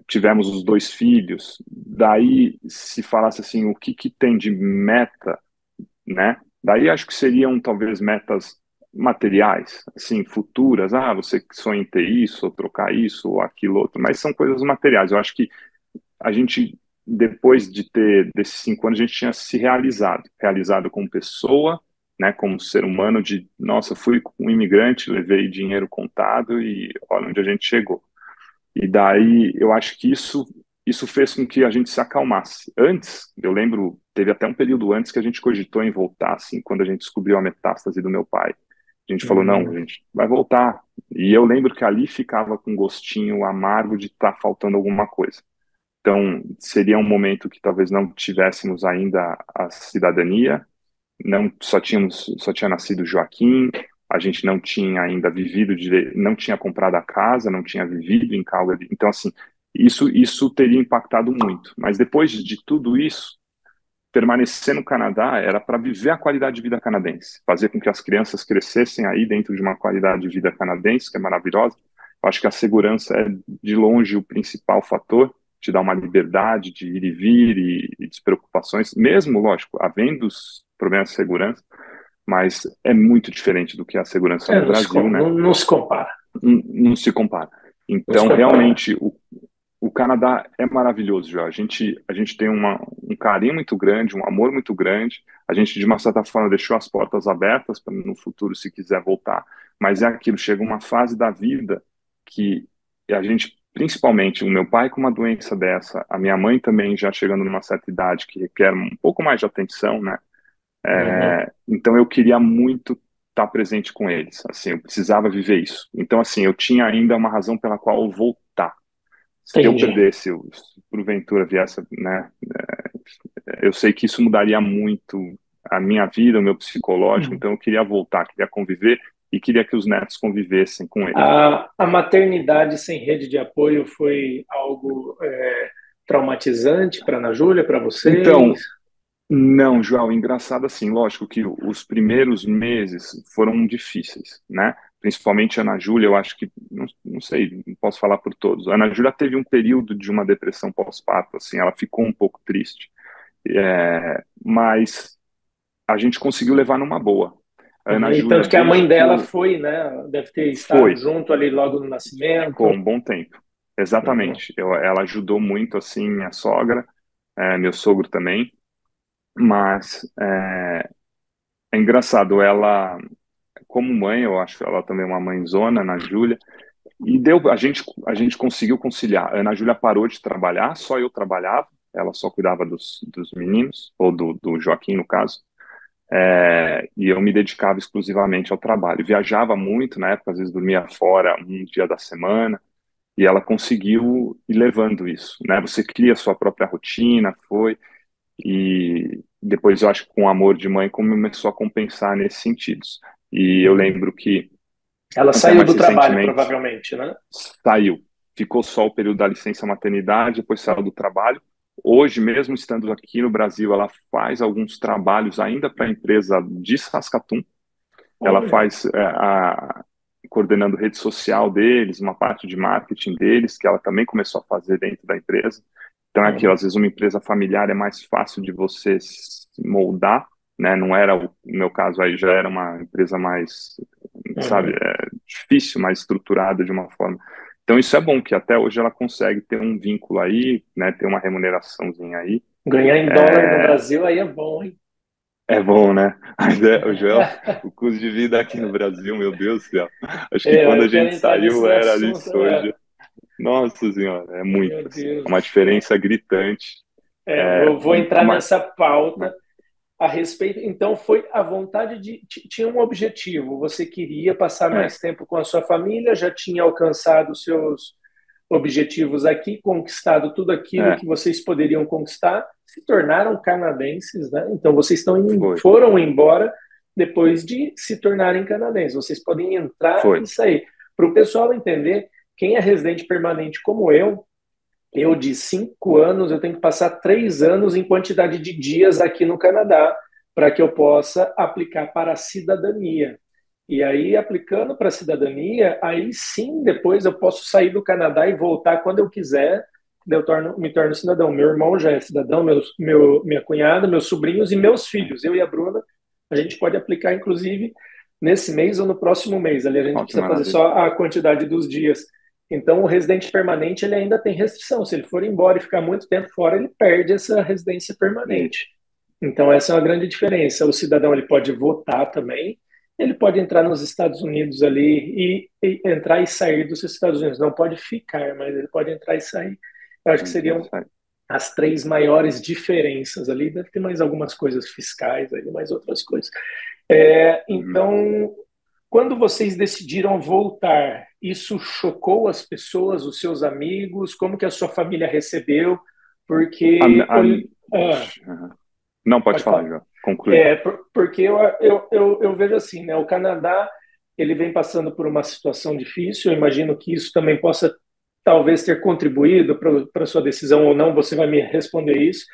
tivemos os dois filhos, daí se falasse assim, o que que tem de meta, né? Daí acho que seriam talvez metas materiais, assim, futuras, você sonha em ter isso, ou trocar isso, ou aquilo outro, mas são coisas materiais. Eu acho que a gente, depois de ter desses 5 anos, a gente tinha se realizado como pessoa, né, como ser humano, de, nossa, fui um imigrante, levei dinheiro contado e olha onde a gente chegou. E daí eu acho que isso fez com que a gente se acalmasse. Antes, eu lembro, teve até um período antes que a gente cogitou em voltar, assim, quando a gente descobriu a metástase do meu pai. A gente falou, não, a Uhum. gente vai voltar. E eu lembro que ali ficava com um gostinho amargo de estar faltando alguma coisa. Então, seria um momento que talvez não tivéssemos ainda a cidadania, não só tinha nascido Joaquim, a gente não tinha ainda vivido, não tinha comprado a casa, não tinha vivido em Calgary. Então, assim, Isso teria impactado muito. Mas depois de tudo isso, permanecer no Canadá era para viver a qualidade de vida canadense, fazer com que as crianças crescessem aí dentro de uma qualidade de vida canadense, que é maravilhosa. Eu acho que a segurança é, de longe, o principal fator, te dá uma liberdade de ir e vir e despreocupações, mesmo, lógico, havendo os problemas de segurança, mas é muito diferente do que a segurança no Brasil, né? Não se compara. Não se compara. Não se Então, compara. realmente, o Canadá é maravilhoso, já. A gente tem um carinho muito grande, um amor muito grande. A gente, de uma certa forma, deixou as portas abertas para no futuro, se quiser voltar. Mas é aquilo, chega uma fase da vida que a gente, principalmente, o meu pai com uma doença dessa, a minha mãe também já chegando numa certa idade que requer um pouco mais de atenção, né? Uhum. Então eu queria muito estar presente com eles, assim, eu precisava viver isso. Então, assim, eu tinha ainda uma razão pela qual eu voltar. Se eu Entendi. perdesse, se porventura viesse, né, eu sei que isso mudaria muito a minha vida, o meu psicológico, Uhum. então eu queria voltar, queria conviver e queria que os netos convivessem com ele. A maternidade sem rede de apoio foi algo traumatizante para a Ana Júlia, para vocês? Então, não, João, engraçado assim, lógico que os primeiros meses foram difíceis, né? Principalmente a Ana Júlia, eu acho que, não sei, não posso falar por todos. A Ana Júlia teve um período de uma depressão pós-parto, assim, ela ficou um pouco triste, mas a gente conseguiu levar numa boa. A Ana Uhum. E Júlia, tanto que a desde mãe que dela o foi, né? Deve ter estado foi, junto ali logo no ficou nascimento. um bom tempo. Uhum. Exatamente. Ela ajudou muito, assim, minha sogra, meu sogro também, mas é engraçado, ela como mãe, eu acho ela também uma mãezona, Ana Júlia, e a gente conseguiu conciliar. A Ana Júlia parou de trabalhar, só eu trabalhava, ela só cuidava dos meninos, ou do Joaquim, no caso, e eu me dedicava exclusivamente ao trabalho. Viajava muito na época, às vezes dormia fora um dia da semana, e ela conseguiu ir levando isso, né? Você cria a sua própria rotina, e depois eu acho que com o amor de mãe começou a compensar nesses sentidos. E eu Uhum. lembro que Ela até saiu mais do trabalho, recentemente, provavelmente, né? saiu. Ficou só o período da licença maternidade, depois saiu do trabalho. Hoje, mesmo estando aqui no Brasil, ela faz alguns trabalhos ainda para a empresa de Saskatoon. Ela Olha. faz coordenando rede social deles, uma parte de marketing deles, que ela também começou a fazer dentro da empresa. Então, é aquilo, Uhum. às vezes uma empresa familiar é mais fácil de você se moldar, né? Não era o meu caso aí, já era uma empresa mais, sabe, Uhum. difícil, mais estruturada de uma forma. Então, isso é bom, que até hoje ela consegue ter um vínculo aí, né? Ter uma remuneraçãozinha aí. Ganhar em dólar no Brasil aí é bom, hein? É bom, né? Mas o Joel, o custo de vida aqui no Brasil, meu Deus do céu. Acho que quando a Eu quero gente entrar saiu nesse era ali assunto. soja. Nossa Senhora, é muito, Meu assim. Deus do Uma céu. diferença gritante. Vou entrar Mas, nessa pauta a respeito. Então, foi a vontade de. Tinha um objetivo. Você queria passar é, mais tempo com a sua família, já tinha alcançado os seus objetivos aqui, conquistado tudo aquilo é, que vocês poderiam conquistar, se tornaram canadenses, né? Então, vocês foi, foram embora depois de se tornarem canadenses. Vocês podem entrar foi. e sair. Para o pessoal entender, quem é residente permanente como eu de 5 anos, eu tenho que passar 3 anos em quantidade de dias aqui no Canadá para que eu possa aplicar para a cidadania. E aí, aplicando para a cidadania, aí sim, depois eu posso sair do Canadá e voltar quando eu quiser, me torno cidadão. Meu irmão já é cidadão, minha cunhada, meus sobrinhos e meus filhos. Eu e a Bruna, a gente pode aplicar, inclusive, nesse mês ou no próximo mês. Ali a gente Ó, que precisa fazer maravilha. só a quantidade dos dias. Então, o residente permanente ele ainda tem restrição. Se ele for embora e ficar muito tempo fora, ele perde essa residência permanente. Isso. Então, essa é uma grande diferença. O cidadão ele pode votar também, ele pode entrar nos Estados Unidos ali e entrar e sair dos Estados Unidos. Não pode ficar, mas ele pode entrar e sair. Eu acho que Entra e seriam sai. as três maiores diferenças ali. Deve ter mais algumas coisas fiscais, aí, mais outras coisas. Uhum. Então, quando vocês decidiram voltar, isso chocou as pessoas, os seus amigos? Como que a sua família recebeu? A- Porque a- ah, uhum. Não, pode pode falar, falar. Joel. Conclui. Porque eu vejo assim, né? O Canadá ele vem passando por uma situação difícil. Eu imagino que isso também possa talvez ter contribuído para a sua decisão ou não, você vai me responder isso.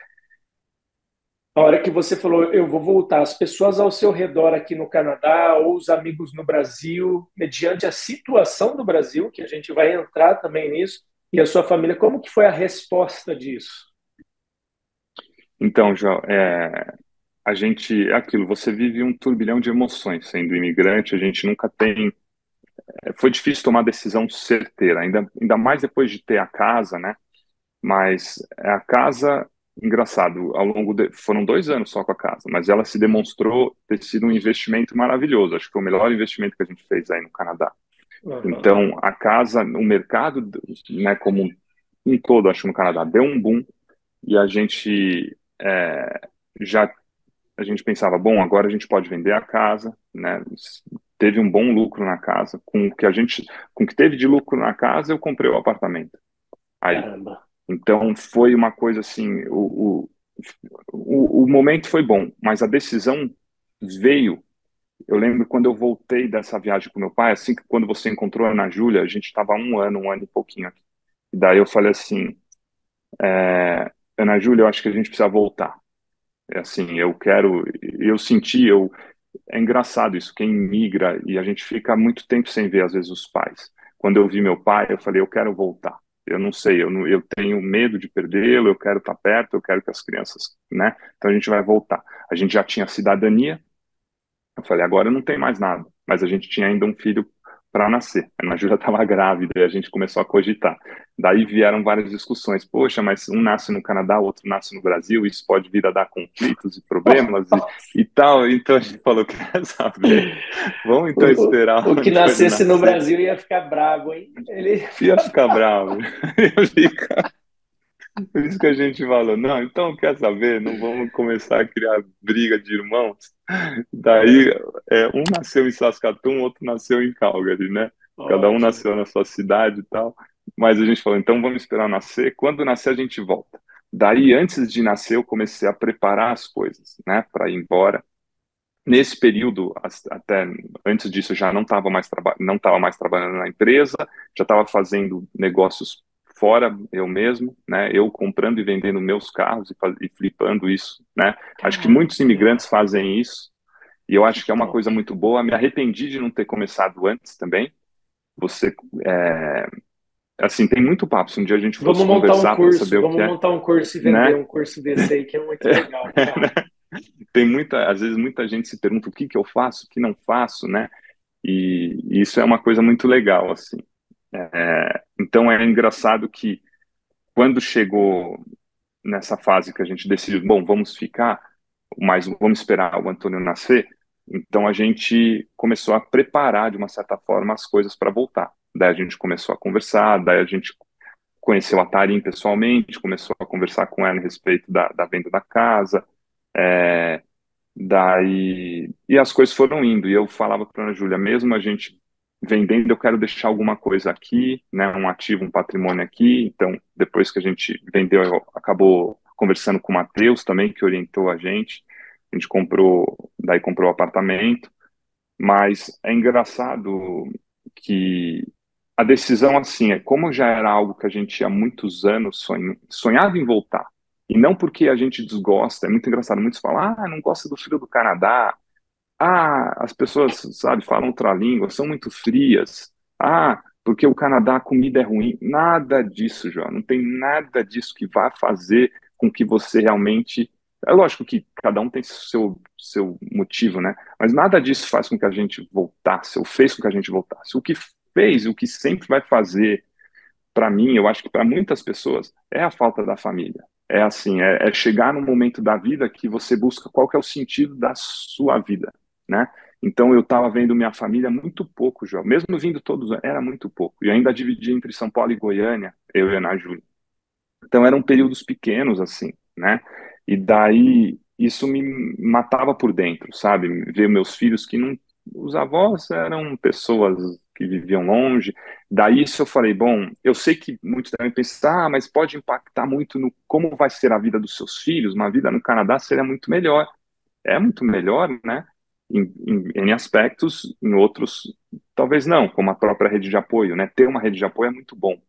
A hora que você falou, eu vou voltar, as pessoas ao seu redor aqui no Canadá ou os amigos no Brasil, mediante a situação do Brasil, que a gente vai entrar também nisso, e a sua família, como que foi a resposta disso? Então, João, a gente, é aquilo, você vive um turbilhão de emoções sendo imigrante, a gente nunca tem, foi difícil tomar decisão certeira, ainda mais depois de ter a casa, né? Mas a casa, engraçado, foram 2 anos só com a casa, mas ela se demonstrou ter sido um investimento maravilhoso. Acho que foi o melhor investimento que a gente fez aí no Canadá. Uhum. Então, a casa, o mercado, né, como um todo, acho que no Canadá deu um boom e a gente já a gente pensava, bom, agora a gente pode vender a casa, né? Teve um bom lucro na casa. Com o que teve de lucro na casa, eu comprei o apartamento. Aí, Caramba. então foi uma coisa assim, o momento foi bom, mas a decisão veio. Eu lembro quando eu voltei dessa viagem com meu pai, assim que quando você encontrou a Ana Júlia, a gente estava um ano e pouquinho aqui. E daí eu falei assim, Ana Júlia, eu acho que a gente precisa voltar. É assim, eu senti, é engraçado isso, quem migra e a gente fica muito tempo sem ver, às vezes, os pais. Quando eu vi meu pai, eu falei, eu quero voltar. Eu não sei, eu tenho medo de perdê-lo, eu quero estar perto, eu quero que as crianças, né? Então a gente vai voltar. A gente já tinha cidadania, eu falei, agora não tem mais nada. Mas a gente tinha ainda um filho para nascer. A Ana Júlia estava grávida e a gente começou a cogitar. Daí vieram várias discussões. Poxa, mas um nasce no Canadá, o outro nasce no Brasil, isso pode vir a dar conflitos e problemas e tal. Então a gente falou, quer saber? Vamos então esperar O o que Antônio nascesse no nascer. Brasil ia ficar brabo, hein? Ele... Ia ficar bravo. Ia ficar por isso que a gente falou, não, então quer saber? Não vamos começar a criar briga de irmãos. Daí, um nasceu em Saskatoon, outro nasceu em Calgary, né? Cada um Ótimo. nasceu na sua cidade e tal. Mas a gente falou, então vamos esperar nascer. Quando nascer, a gente volta. Daí, antes de nascer, eu comecei a preparar as coisas, né, para ir embora. Nesse período, até antes disso, eu já não estava mais trabalhando na empresa, já estava fazendo negócios fora eu mesmo, né? Eu comprando e vendendo meus carros e flipando isso, né? Acho que muitos Caramba, imigrantes fazem isso e eu que acho que é uma top. coisa muito boa. Me arrependi de não ter começado antes também. Você, é, assim, tem muito papo. Se um dia a gente fosse conversar para saber o que Vamos é, montar um curso e vender né? um curso desse aí que é muito legal, cara. Tem às vezes muita gente se pergunta o que que eu faço, o que não faço, né? E isso é uma coisa muito legal, assim. Então é engraçado que quando chegou nessa fase que a gente decidiu, bom, vamos ficar, mas vamos esperar o Antônio nascer, então a gente começou a preparar de uma certa forma as coisas para voltar. Daí a gente começou a conversar, daí a gente conheceu a Tarim pessoalmente, começou a conversar com ela a respeito da venda da casa, é, daí, e as coisas foram indo, e eu falava para a Ana Júlia, mesmo a gente vendendo, eu quero deixar alguma coisa aqui, né, um ativo, um patrimônio aqui, então, depois que a gente vendeu, acabou conversando com o Matheus também, que orientou a gente comprou o apartamento, mas é engraçado que a decisão, assim, como já era algo que a gente há muitos anos sonhava em voltar, e não porque a gente desgosta, é muito engraçado, muitos falam, não gosta do frio do Canadá, as pessoas, sabe, falam outra língua, são muito frias, porque o Canadá a comida é ruim, nada disso, João, não tem nada disso que vá fazer com que você realmente, é lógico que cada um tem seu motivo, né, mas nada disso faz com que a gente voltasse, ou fez com que a gente voltasse, o que fez, o que sempre vai fazer para mim, eu acho que para muitas pessoas, é a falta da família. É assim, é chegar num momento da vida que você busca qual que é o sentido da sua vida, né? Então eu estava vendo minha família muito pouco, João. Mesmo vindo todos, era muito pouco. E ainda dividia entre São Paulo e Goiânia, eu e a Ana Júlia. Então eram períodos pequenos, assim, né? E daí isso me matava por dentro, sabe? Ver meus filhos que não. Os avós eram pessoas que viviam longe. Daí isso eu falei, bom, eu sei que muitos devem pensar, mas pode impactar muito no como vai ser a vida dos seus filhos. Uma vida no Canadá seria muito melhor. É muito melhor, né? Em aspectos, em outros, talvez não, como a própria rede de apoio, né? Ter uma rede de apoio é muito bom.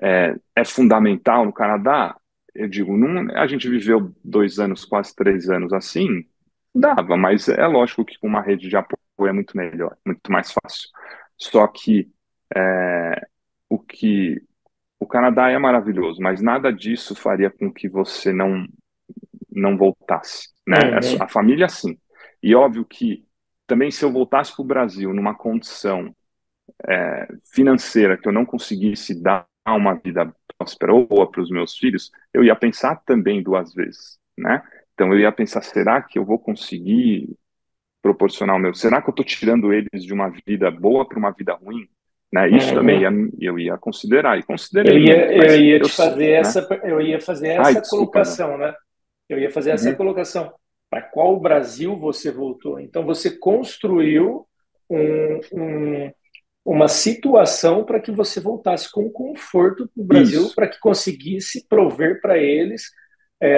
é fundamental no Canadá? Eu digo, não, a gente viveu 2 anos, quase 3 anos assim, dava, mas é lógico que com uma rede de apoio é muito melhor, muito mais fácil. Só que é, o que o Canadá é maravilhoso, mas nada disso faria com que você não voltasse, né? A Uhum. família, sim. E óbvio que também se eu voltasse para o Brasil numa condição financeira que eu não conseguisse dar uma vida próspera ou boa para os meus filhos, eu ia pensar também 2 vezes, né? Então eu ia pensar, será que eu vou conseguir proporcionar o meu? Será que eu estou tirando eles de uma vida boa para uma vida ruim? Né? Isso também Uhum. eu ia considerar, e Eu considerei ia, muito, eu mas ia eu, te fazer né? Ai, essa desculpa, João. colocação, né? Eu ia fazer essa Uhum. colocação. Para qual Brasil você voltou? Então, você construiu um, um- uma situação para que você voltasse com conforto para o Brasil, Isso, para que conseguisse prover para eles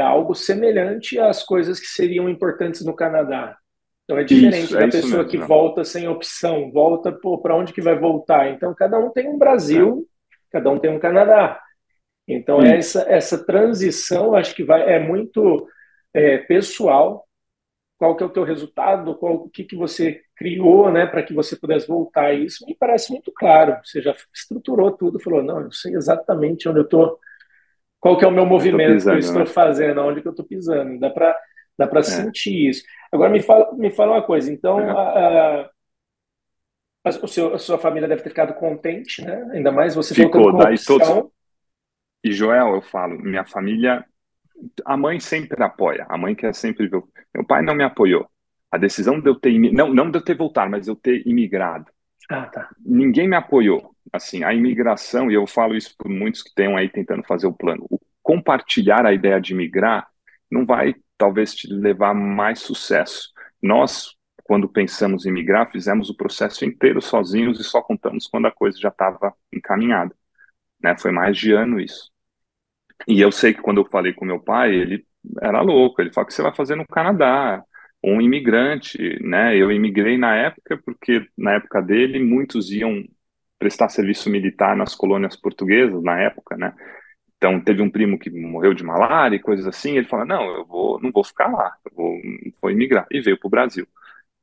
algo semelhante às coisas que seriam importantes no Canadá. Então, é diferente é da isso pessoa mesmo, que João. volta sem opção, volta para onde que vai voltar. Então, cada um tem um É, Brasil, cada um tem um Canadá. Então, isso, essa transição, acho que é muito pessoal. Qual que é o teu resultado, o que que você criou, né, para que você pudesse voltar a isso, me parece muito claro. Você já estruturou tudo, falou, não, eu sei exatamente onde eu estou, qual que é o meu eu tô movimento que eu pisando, estou né? fazendo, onde que eu estou pisando. Dá para É, sentir isso. Agora me fala uma coisa. Então, uhum. a sua família deve ter ficado contente, né? Ainda mais você voltando Ficou, com daí todos. opção. E Joel, eu falo, minha família, a mãe sempre apoia, a mãe quer sempre ver. Meu pai não me apoiou. A decisão de eu ter, não de eu ter voltado, mas de eu ter imigrado. Ah, tá. Ninguém me apoiou. Assim, a imigração, e eu falo isso por muitos que estão aí tentando fazer o plano, o compartilhar a ideia de migrar não vai, talvez, te levar mais sucesso. Nós, quando pensamos em migrar, fizemos o processo inteiro sozinhos e só contamos quando a coisa já estava encaminhada, né? Foi mais de ano isso. E eu sei que quando eu falei com meu pai, ele era louco. Ele falou: o que você vai fazer no Canadá? Um imigrante, né? Eu imigrei na época porque na época dele muitos iam prestar serviço militar nas colônias portuguesas na época, né? Então teve um primo que morreu de malária e coisas assim. Ele falou: não, não vou ficar lá, vou imigrar e veio para o Brasil.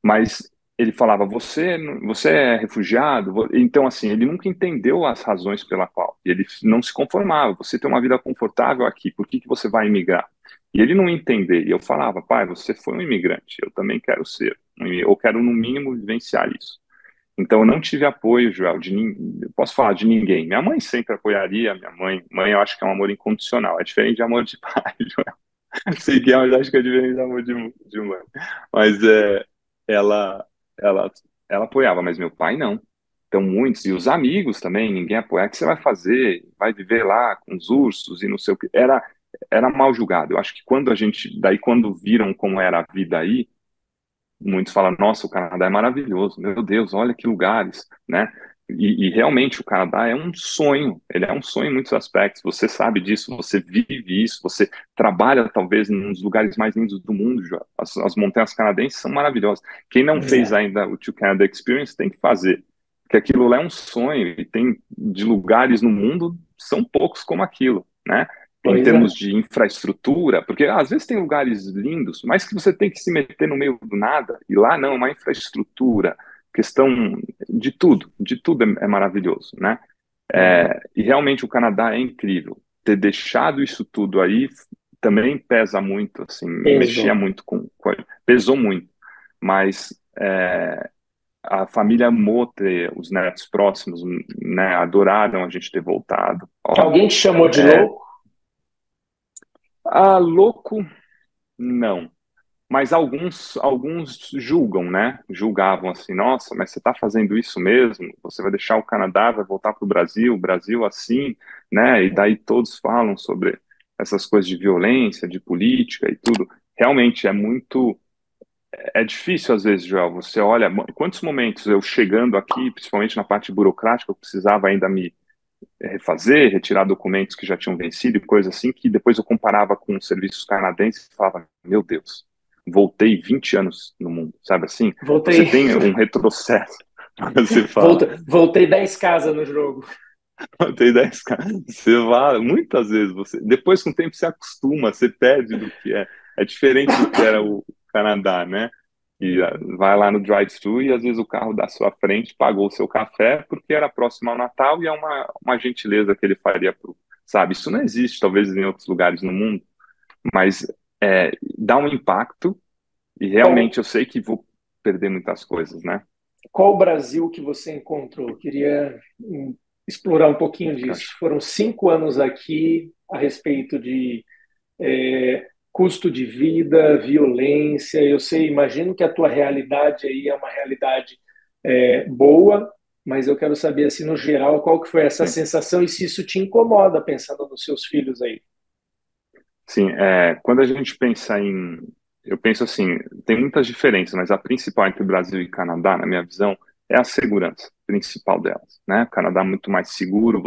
Mas ele falava, você é refugiado? Então, assim, ele nunca entendeu as razões pela qual. E ele não se conformava. Você tem uma vida confortável aqui, por que que você vai emigrar? E ele não entender. E eu falava, pai, você foi um imigrante, eu também quero ser. Eu quero, no mínimo, vivenciar isso. Então, eu não tive apoio, Joel, eu posso falar de ninguém. Minha mãe sempre apoiaria, mãe eu acho que é um amor incondicional, é diferente de amor de pai, Joel. Sei que é, mas acho que é diferente de amor de mãe. Mas ela, ela, ela apoiava, mas meu pai não. Então, muitos, e os amigos também, ninguém apoia. O que você vai fazer? Vai viver lá com os ursos e não sei o que. Era mal julgado. Eu acho que daí quando viram como era a vida aí, muitos falam, nossa, o Canadá é maravilhoso, meu Deus, olha que lugares, né? E realmente o Canadá é um sonho, ele é um sonho em muitos aspectos, você sabe disso, você vive isso, você trabalha talvez num dos lugares mais lindos do mundo, já. As montanhas canadenses são maravilhosas. Quem não fez É, ainda o To Canada Experience tem que fazer, porque aquilo lá é um sonho, e tem de lugares no mundo, são poucos como aquilo, né? Em pois é. termos de infraestrutura, porque às vezes tem lugares lindos, mas que você tem que se meter no meio do nada, e lá não, é uma infraestrutura, questão de tudo é maravilhoso, né? Uhum. E realmente o Canadá é incrível. Ter deixado isso tudo aí também pesa muito, assim, mexia Peso. muito pesou muito, mas a família amou ter os netos próximos, né? Adoraram a gente ter voltado, óbvio. Alguém te chamou de É, louco? louco, não. Mas alguns julgam, né? Julgavam assim, nossa, mas você está fazendo isso mesmo? Você vai deixar o Canadá, vai voltar para o Brasil assim, né? E daí todos falam sobre essas coisas de violência, de política e tudo. Realmente é difícil às vezes, Joel. Você olha, quantos momentos eu chegando aqui, principalmente na parte burocrática, eu precisava ainda me refazer, retirar documentos que já tinham vencido e coisa assim, que depois eu comparava com os serviços canadenses e falava, meu Deus, voltei 20 anos no mundo, sabe assim? Você Voltei, tem um retrocesso, você fala, voltei 10 casas no jogo. Tem 10 caras. Você vai, muitas vezes você. Depois, com o tempo, você acostuma, você perde do que é. É diferente do que era o Canadá, né? E vai lá no drive-thru e às vezes o carro da sua frente pagou o seu café porque era próximo ao Natal e é uma gentileza que ele faria pro, sabe? Isso não existe, talvez, em outros lugares no mundo, mas dá um impacto e Qual, realmente eu sei que vou perder muitas coisas, né? qual o Brasil que você encontrou? Queria explorar um pouquinho Eu disso. acho. Foram 5 anos aqui a respeito de custo de vida, violência. Eu sei, imagino que a tua realidade aí é uma realidade boa, mas eu quero saber, assim, no geral, qual que foi essa Sim. sensação e se isso te incomoda pensando nos seus filhos aí. Sim, quando a gente pensa em. Eu penso assim, tem muitas diferenças, mas a principal entre Brasil e Canadá, na minha visão, é a segurança principal delas, né? O Canadá é muito mais seguro,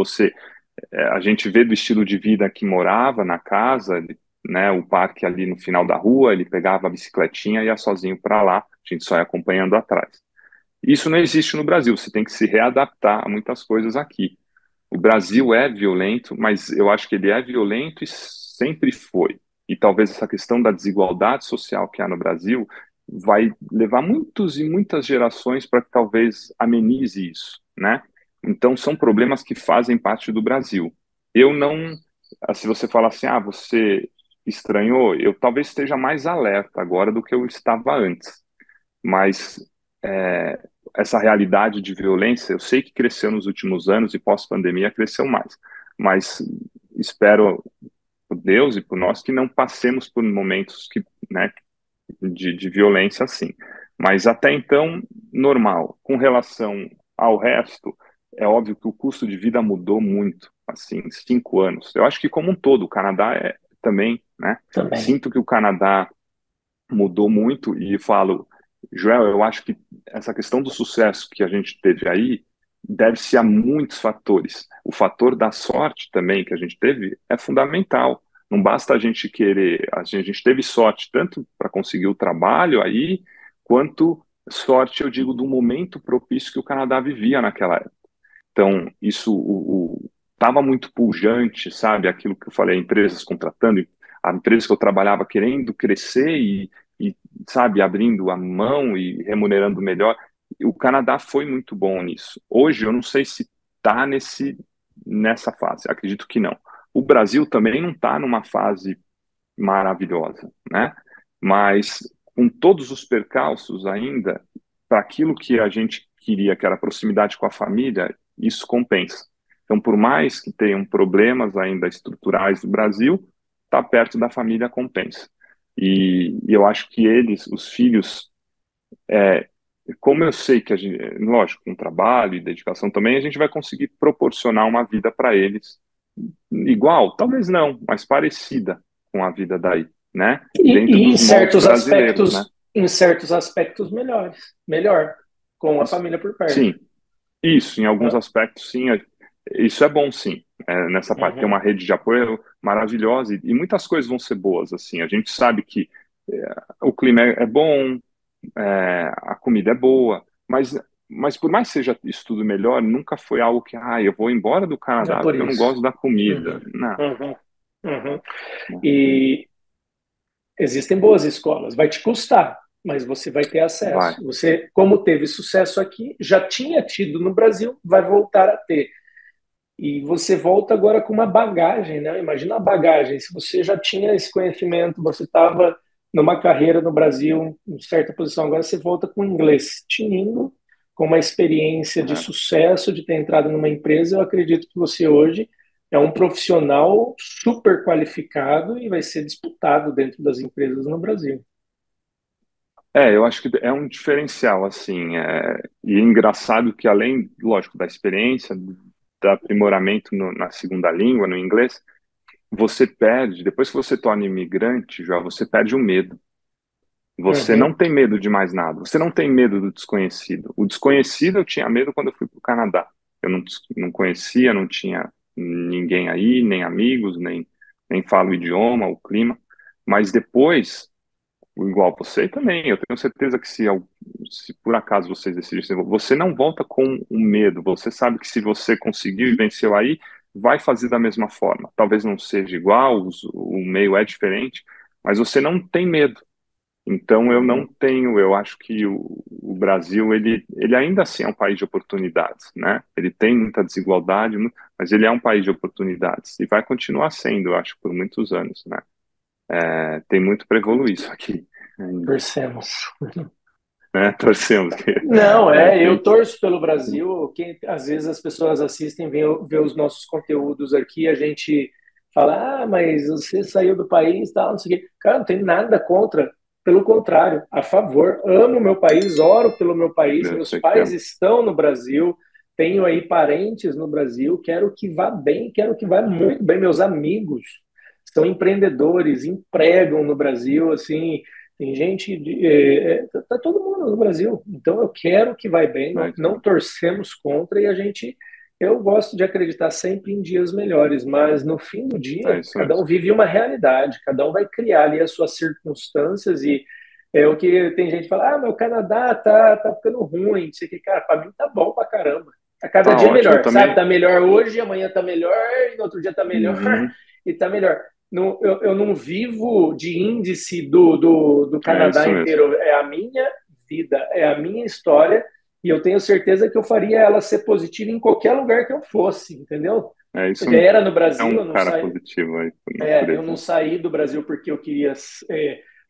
a gente vê do estilo de vida que morava na casa, né? O parque ali no final da rua, ele pegava a bicicletinha e ia sozinho para lá, a gente só ia acompanhando atrás. Isso não existe no Brasil, você tem que se readaptar a muitas coisas aqui. O Brasil é violento, mas eu acho que ele é violento e sempre foi. E talvez essa questão da desigualdade social que há no Brasil vai levar muitos e muitas gerações para que talvez amenize isso, né? Então são problemas que fazem parte do Brasil. Eu não, se você falar assim, você estranhou, eu talvez esteja mais alerta agora do que eu estava antes. Mas é, essa realidade de violência, eu sei que cresceu nos últimos anos e pós-pandemia cresceu mais, mas espero por Deus e por nós que não passemos por momentos né, de violência assim. Mas até então, normal. Com relação ao resto, é óbvio que o custo de vida mudou muito, assim, em 5 anos. Eu acho que como um todo, o Canadá também, né? Também. Sinto que o Canadá mudou muito e falo, Joel, eu acho que essa questão do sucesso que a gente teve aí deve-se a muitos fatores. O fator da sorte também que a gente teve é fundamental. Não basta a gente querer, a gente teve sorte tanto para conseguir o trabalho aí, quanto sorte, eu digo, do momento propício que o Canadá vivia naquela época. Então, isso estava muito pujante, sabe? Aquilo que eu falei, empresas contratando, a empresa que eu trabalhava querendo crescer e, sabe, abrindo a mão e remunerando melhor. O Canadá foi muito bom nisso. Hoje, eu não sei se está nessa fase, acredito que não. O Brasil também não está numa fase maravilhosa, né? Mas com todos os percalços ainda, para aquilo que a gente queria, que era proximidade com a família, isso compensa. Então, por mais que tenham problemas ainda estruturais do Brasil, estar perto da família compensa. E eu acho que eles, os filhos, é, como eu sei que a gente, lógico, com trabalho e dedicação também, a gente vai conseguir proporcionar uma vida para eles igual, talvez não, mas parecida com a vida daí, né? Dentro E dos moldes brasileiros, né? em certos aspectos melhor, com a família por perto. Sim, isso, em alguns Ah, aspectos, sim, isso é bom, sim. Nessa parte, tem uhum. uma rede de apoio maravilhosa e muitas coisas vão ser boas, assim. A gente sabe que o clima é bom, a comida é boa, mas por mais que seja isso tudo melhor, nunca foi algo que, eu vou embora do Não é Canadá por porque eu não isso. gosto da comida. Uhum, Não, uhum, uhum. não. E existem boas escolas, vai te custar, mas você vai ter Vai. acesso. Você, como teve sucesso aqui, já tinha tido no Brasil, vai voltar a ter. E você volta agora com uma bagagem, né? Imagina a bagagem. Se você já tinha esse conhecimento, você estava numa carreira no Brasil, em certa posição, agora você volta com inglês, tinindo, com uma experiência de É. sucesso, de ter entrado numa empresa. Eu acredito que você hoje é um profissional super qualificado e vai ser disputado dentro das empresas no Brasil. Eu acho que é um diferencial, assim, e é engraçado que além, lógico, da experiência, do aprimoramento na segunda língua, no inglês, você perde, depois que você torna imigrante, já você perde o medo. Você não Uhum. tem medo de mais nada, você não tem medo do desconhecido. O desconhecido eu tinha medo quando eu fui para o Canadá. Eu não conhecia, não tinha ninguém aí, nem amigos, nem falo o idioma, o clima. Mas depois igual você também. Eu tenho certeza que se se por acaso vocês decidissem, você não volta com o medo. Você sabe que se você conseguiu e venceu aí, vai fazer da mesma forma. Talvez não seja igual, o meio é diferente, mas você não tem medo. Então eu não Uhum. tenho, eu acho que o Brasil, ele ainda assim é um país de oportunidades, né? Ele tem muita desigualdade, mas ele é um país de oportunidades e vai continuar sendo, eu acho, por muitos anos, né? Tem muito para evoluir isso aqui ainda, Torcemos. né? Torcemos que, Não, que a eu gente... torço pelo Brasil. Às vezes as pessoas assistem, vê os nossos conteúdos aqui, a gente fala, ah, mas você saiu do país, tal, não sei o quê. Cara, não tem nada contra, pelo contrário, a favor. Amo o meu país, oro pelo meu país, Eu meus sei que é. pais estão no Brasil, tenho aí parentes no Brasil, quero que vá bem, quero que vá muito bem. Meus amigos são empreendedores, empregam no Brasil, assim. Tem gente, tá todo mundo no Brasil, então eu quero que vai bem, É não, isso não mesmo. torcemos contra e eu gosto de acreditar sempre em dias melhores, mas no fim do É dia, isso cada mesmo. um vive uma realidade, cada um vai criar ali as suas circunstâncias e é o que tem gente que fala, ah, meu Canadá tá ficando ruim, não sei o que, cara, para mim tá bom pra caramba, tá cada Tá dia ótimo, eu melhor, sabe? também. Tá melhor hoje, amanhã tá melhor, e no outro dia tá melhor Uhum, e tá melhor. Não, eu não vivo de índice do é Canadá isso mesmo. inteiro. É a minha vida, é a minha história, e eu tenho certeza que eu faria ela ser positiva em qualquer lugar que eu fosse, entendeu? É isso Já mesmo. era no É Brasil, um cara positivo aí, por eu não natureza. saí do Brasil porque eu queria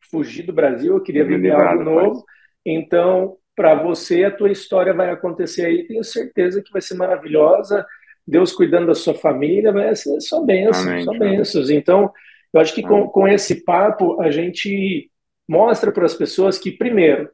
fugir do Brasil, eu queria Me viver livrar algo do país. novo. Então, para você, a tua história vai acontecer aí, tenho certeza que vai ser maravilhosa. Deus cuidando da sua família, vai ser Amém, só João. bênçãos. Então, eu acho que Amém. com esse papo, a gente mostra para as pessoas que, primeiro,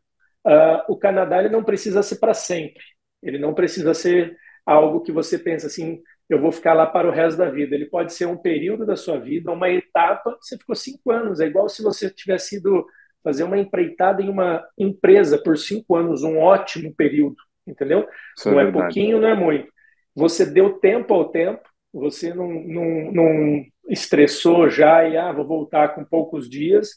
o Canadá ele não precisa ser para sempre. Ele não precisa ser algo que você pensa assim, eu vou ficar lá para o resto da vida. Ele pode ser um período da sua vida, uma etapa. Você ficou 5 anos. É igual se você tivesse ido fazer uma empreitada em uma empresa por 5 anos, um ótimo período, entendeu? Isso é Não é verdade. pouquinho, não é muito. Você deu tempo ao tempo, você não estressou já e vou voltar com poucos dias.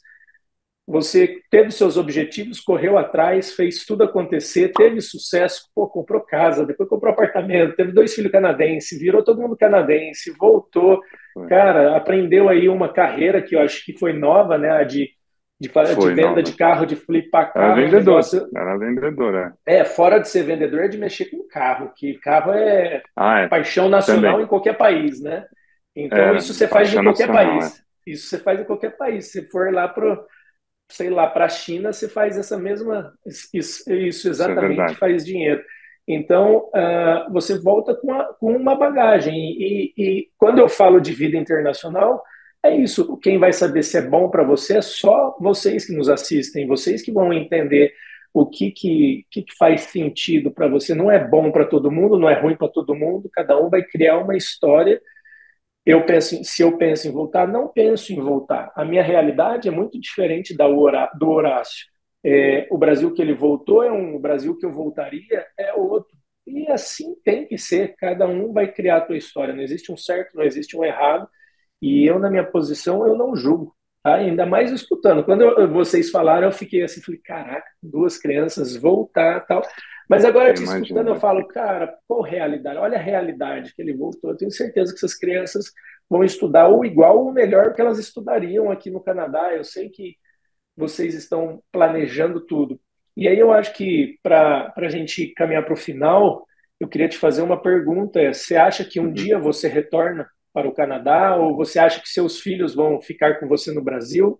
Você teve seus objetivos, correu atrás, fez tudo acontecer, teve sucesso, pô, comprou casa, depois comprou apartamento, teve 2 filhos canadenses, virou todo mundo canadense, voltou, Foi, cara, aprendeu aí uma carreira que eu acho que foi nova, né, de foi venda nova. de carro, de flipar Era carro, um vendedor. negócio, Era vendedor, é. fora de ser vendedor, é de mexer com carro, que carro é Ah, é. paixão nacional Também. em qualquer país, né? Então, Era. isso você faz em Paixão qualquer nacional, é. país. Isso você faz em qualquer país. Se for lá pro sei lá, para a China, você faz essa mesma, isso Isso é exatamente verdade. faz dinheiro. Então, você volta com uma bagagem. E quando eu falo de vida internacional, é isso. Quem vai saber se é bom para você é só vocês que nos assistem, vocês que vão entender o que faz sentido para você. Não é bom para todo mundo, não é ruim para todo mundo, cada um vai criar uma história. Se eu penso em voltar, não penso em voltar. A minha realidade é muito diferente do Horácio. O Brasil que ele voltou é um, o Brasil que eu voltaria é outro. E assim tem que ser. Cada um vai criar a sua história. Não existe um certo, não existe um errado. E eu, na minha posição, eu não julgo. Tá? Ainda mais escutando. Quando vocês falaram, eu fiquei assim, falei, caraca, 2 crianças, voltar tal. Mas agora, Eu te imagino, escutando, eu né? falo, cara, qual realidade? Olha a realidade que ele voltou. Eu tenho certeza que essas crianças vão estudar ou igual ou melhor que elas estudariam aqui no Canadá. Eu sei que vocês estão planejando tudo. E aí eu acho que para a gente caminhar para o final, eu queria te fazer uma pergunta. Você acha que um Uhum. dia você retorna para o Canadá ou você acha que seus filhos vão ficar com você no Brasil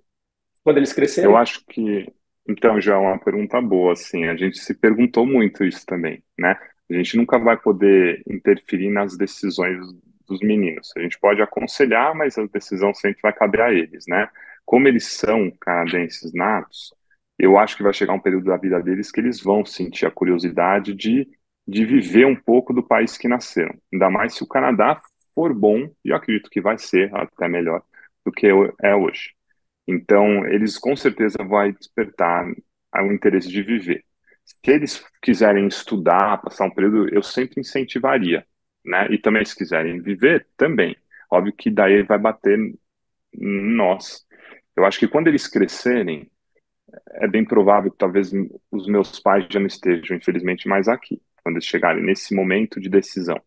quando eles Eu crescerem? acho que, então, já é uma pergunta boa, assim, a gente se perguntou muito isso também, né? A gente nunca vai poder interferir nas decisões dos meninos. A gente pode aconselhar, mas a decisão sempre vai caber a eles, né? Como eles são canadenses natos, eu acho que vai chegar um período da vida deles que eles vão sentir a curiosidade de viver um pouco do país que nasceram. Ainda mais se o Canadá for bom, e eu acredito que vai ser até melhor do que é hoje. Então, eles com certeza vai despertar o interesse de viver. Se eles quiserem estudar, passar um período, eu sempre incentivaria, né? E também se quiserem viver, também. Óbvio que daí vai bater em nós. Eu acho que quando eles crescerem, é bem provável que talvez os meus pais já não estejam, infelizmente, mais aqui, quando eles chegarem nesse momento de decisão.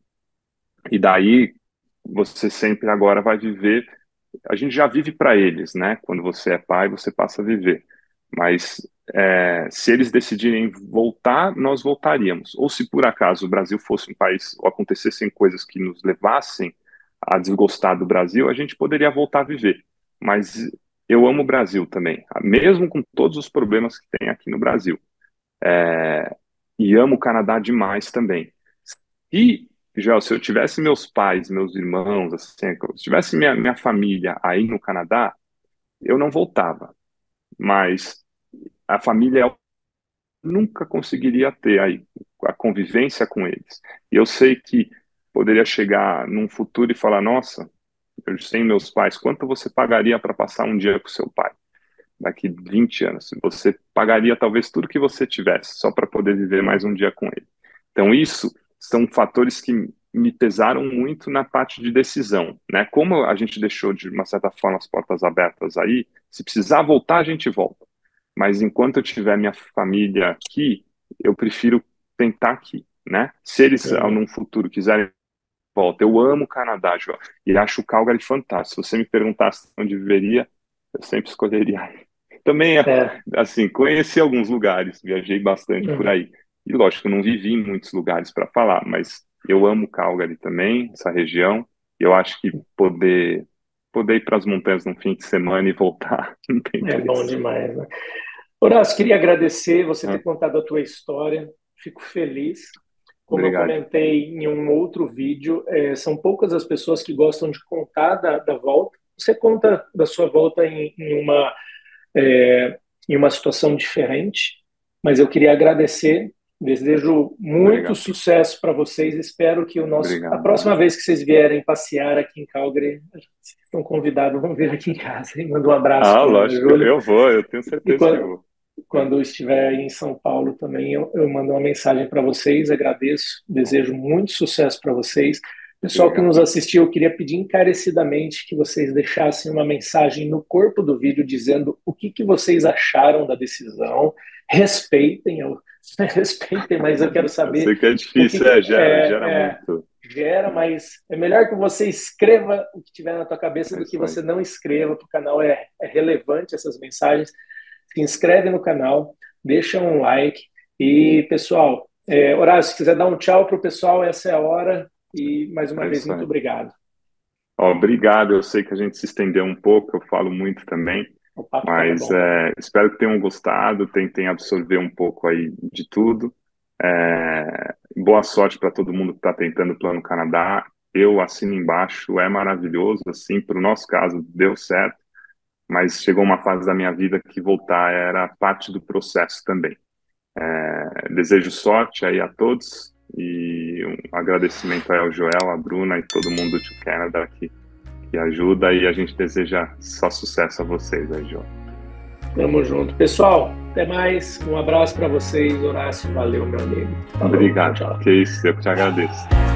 E daí, você sempre agora vai viver, a gente já vive para eles, né? Quando você é pai, você passa a viver. Mas se eles decidirem voltar, nós voltaríamos. Ou se por acaso o Brasil fosse um país, ou acontecessem coisas que nos levassem a desgostar do Brasil, a gente poderia voltar a viver. Mas eu amo o Brasil também, mesmo com todos os problemas que tem aqui no Brasil. E amo o Canadá demais também. E, Joel, se eu tivesse meus pais, meus irmãos, assim, se tivesse minha família aí no Canadá, eu não voltava. Mas a família eu nunca conseguiria ter aí a convivência com eles. E eu sei que poderia chegar num futuro e falar, nossa, eu sem meus pais, quanto você pagaria para passar um dia com seu pai? Daqui 20 anos. Você pagaria talvez tudo que você tivesse, só para poder viver mais um dia com ele. Então, isso são fatores que me pesaram muito na parte de decisão, né? Como a gente deixou, de uma certa forma, as portas abertas aí, se precisar voltar, a gente volta. Mas enquanto eu tiver minha família aqui, eu prefiro tentar aqui, né? Se eles, num futuro, quiserem volta. Eu amo o Canadá, João, e acho o Calgary fantástico. Se você me perguntasse onde viveria, eu sempre escolheria. Também, assim, conheci alguns lugares, viajei bastante por aí. E, lógico, eu não vivi em muitos lugares para falar, mas eu amo Calgary também, essa região. E eu acho que poder ir para as montanhas num fim de semana e voltar não tem preço. É bom demais, né? Horácio, queria agradecer você ter contado a tua história. Fico feliz. Como Obrigado. eu comentei em um outro vídeo, são poucas as pessoas que gostam de contar da volta. Você conta da sua volta em uma situação diferente, mas eu queria agradecer. Desejo muito sucesso para vocês. Espero que a próxima vez que vocês vierem passear aqui em Calgary, vocês estão convidados, vão vir aqui em casa e manda um abraço para lógico, Júlia. eu vou, eu tenho certeza que eu vou. Quando eu estiver em São Paulo também, eu mando uma mensagem para vocês, agradeço, desejo muito sucesso para vocês. Pessoal que nos assistiu, eu queria pedir encarecidamente que vocês deixassem uma mensagem no corpo do vídeo dizendo o que vocês acharam da decisão. Respeitem, mas eu quero saber... Eu sei que é difícil, gera muito. Gera, mas é melhor que você escreva o que tiver na tua cabeça do que você não escreva, porque o canal é relevante, essas mensagens. Se inscreve no canal, deixa um like. E, pessoal, Horácio, se quiser dar um tchau para o pessoal, essa é a hora. E, mais uma vez, muito obrigado. Obrigado, eu sei que a gente se estendeu um pouco, eu falo muito também, mas espero que tenham gostado, tentem absorver um pouco aí de tudo. Boa sorte para todo mundo que está tentando o Plano Canadá. Eu assino embaixo, é maravilhoso, assim, para o nosso caso, deu certo. Mas chegou uma fase da minha vida que voltar era parte do processo também. Desejo sorte aí a todos e um agradecimento aí ao Joel, à Bruna e todo mundo do Canadá que ajuda, e a gente deseja só sucesso a vocês aí, Joel. Tamo junto. Pessoal, até mais. Um abraço para vocês. Horácio, valeu, meu amigo. Falou, obrigado. Tchau. Que isso, eu te agradeço.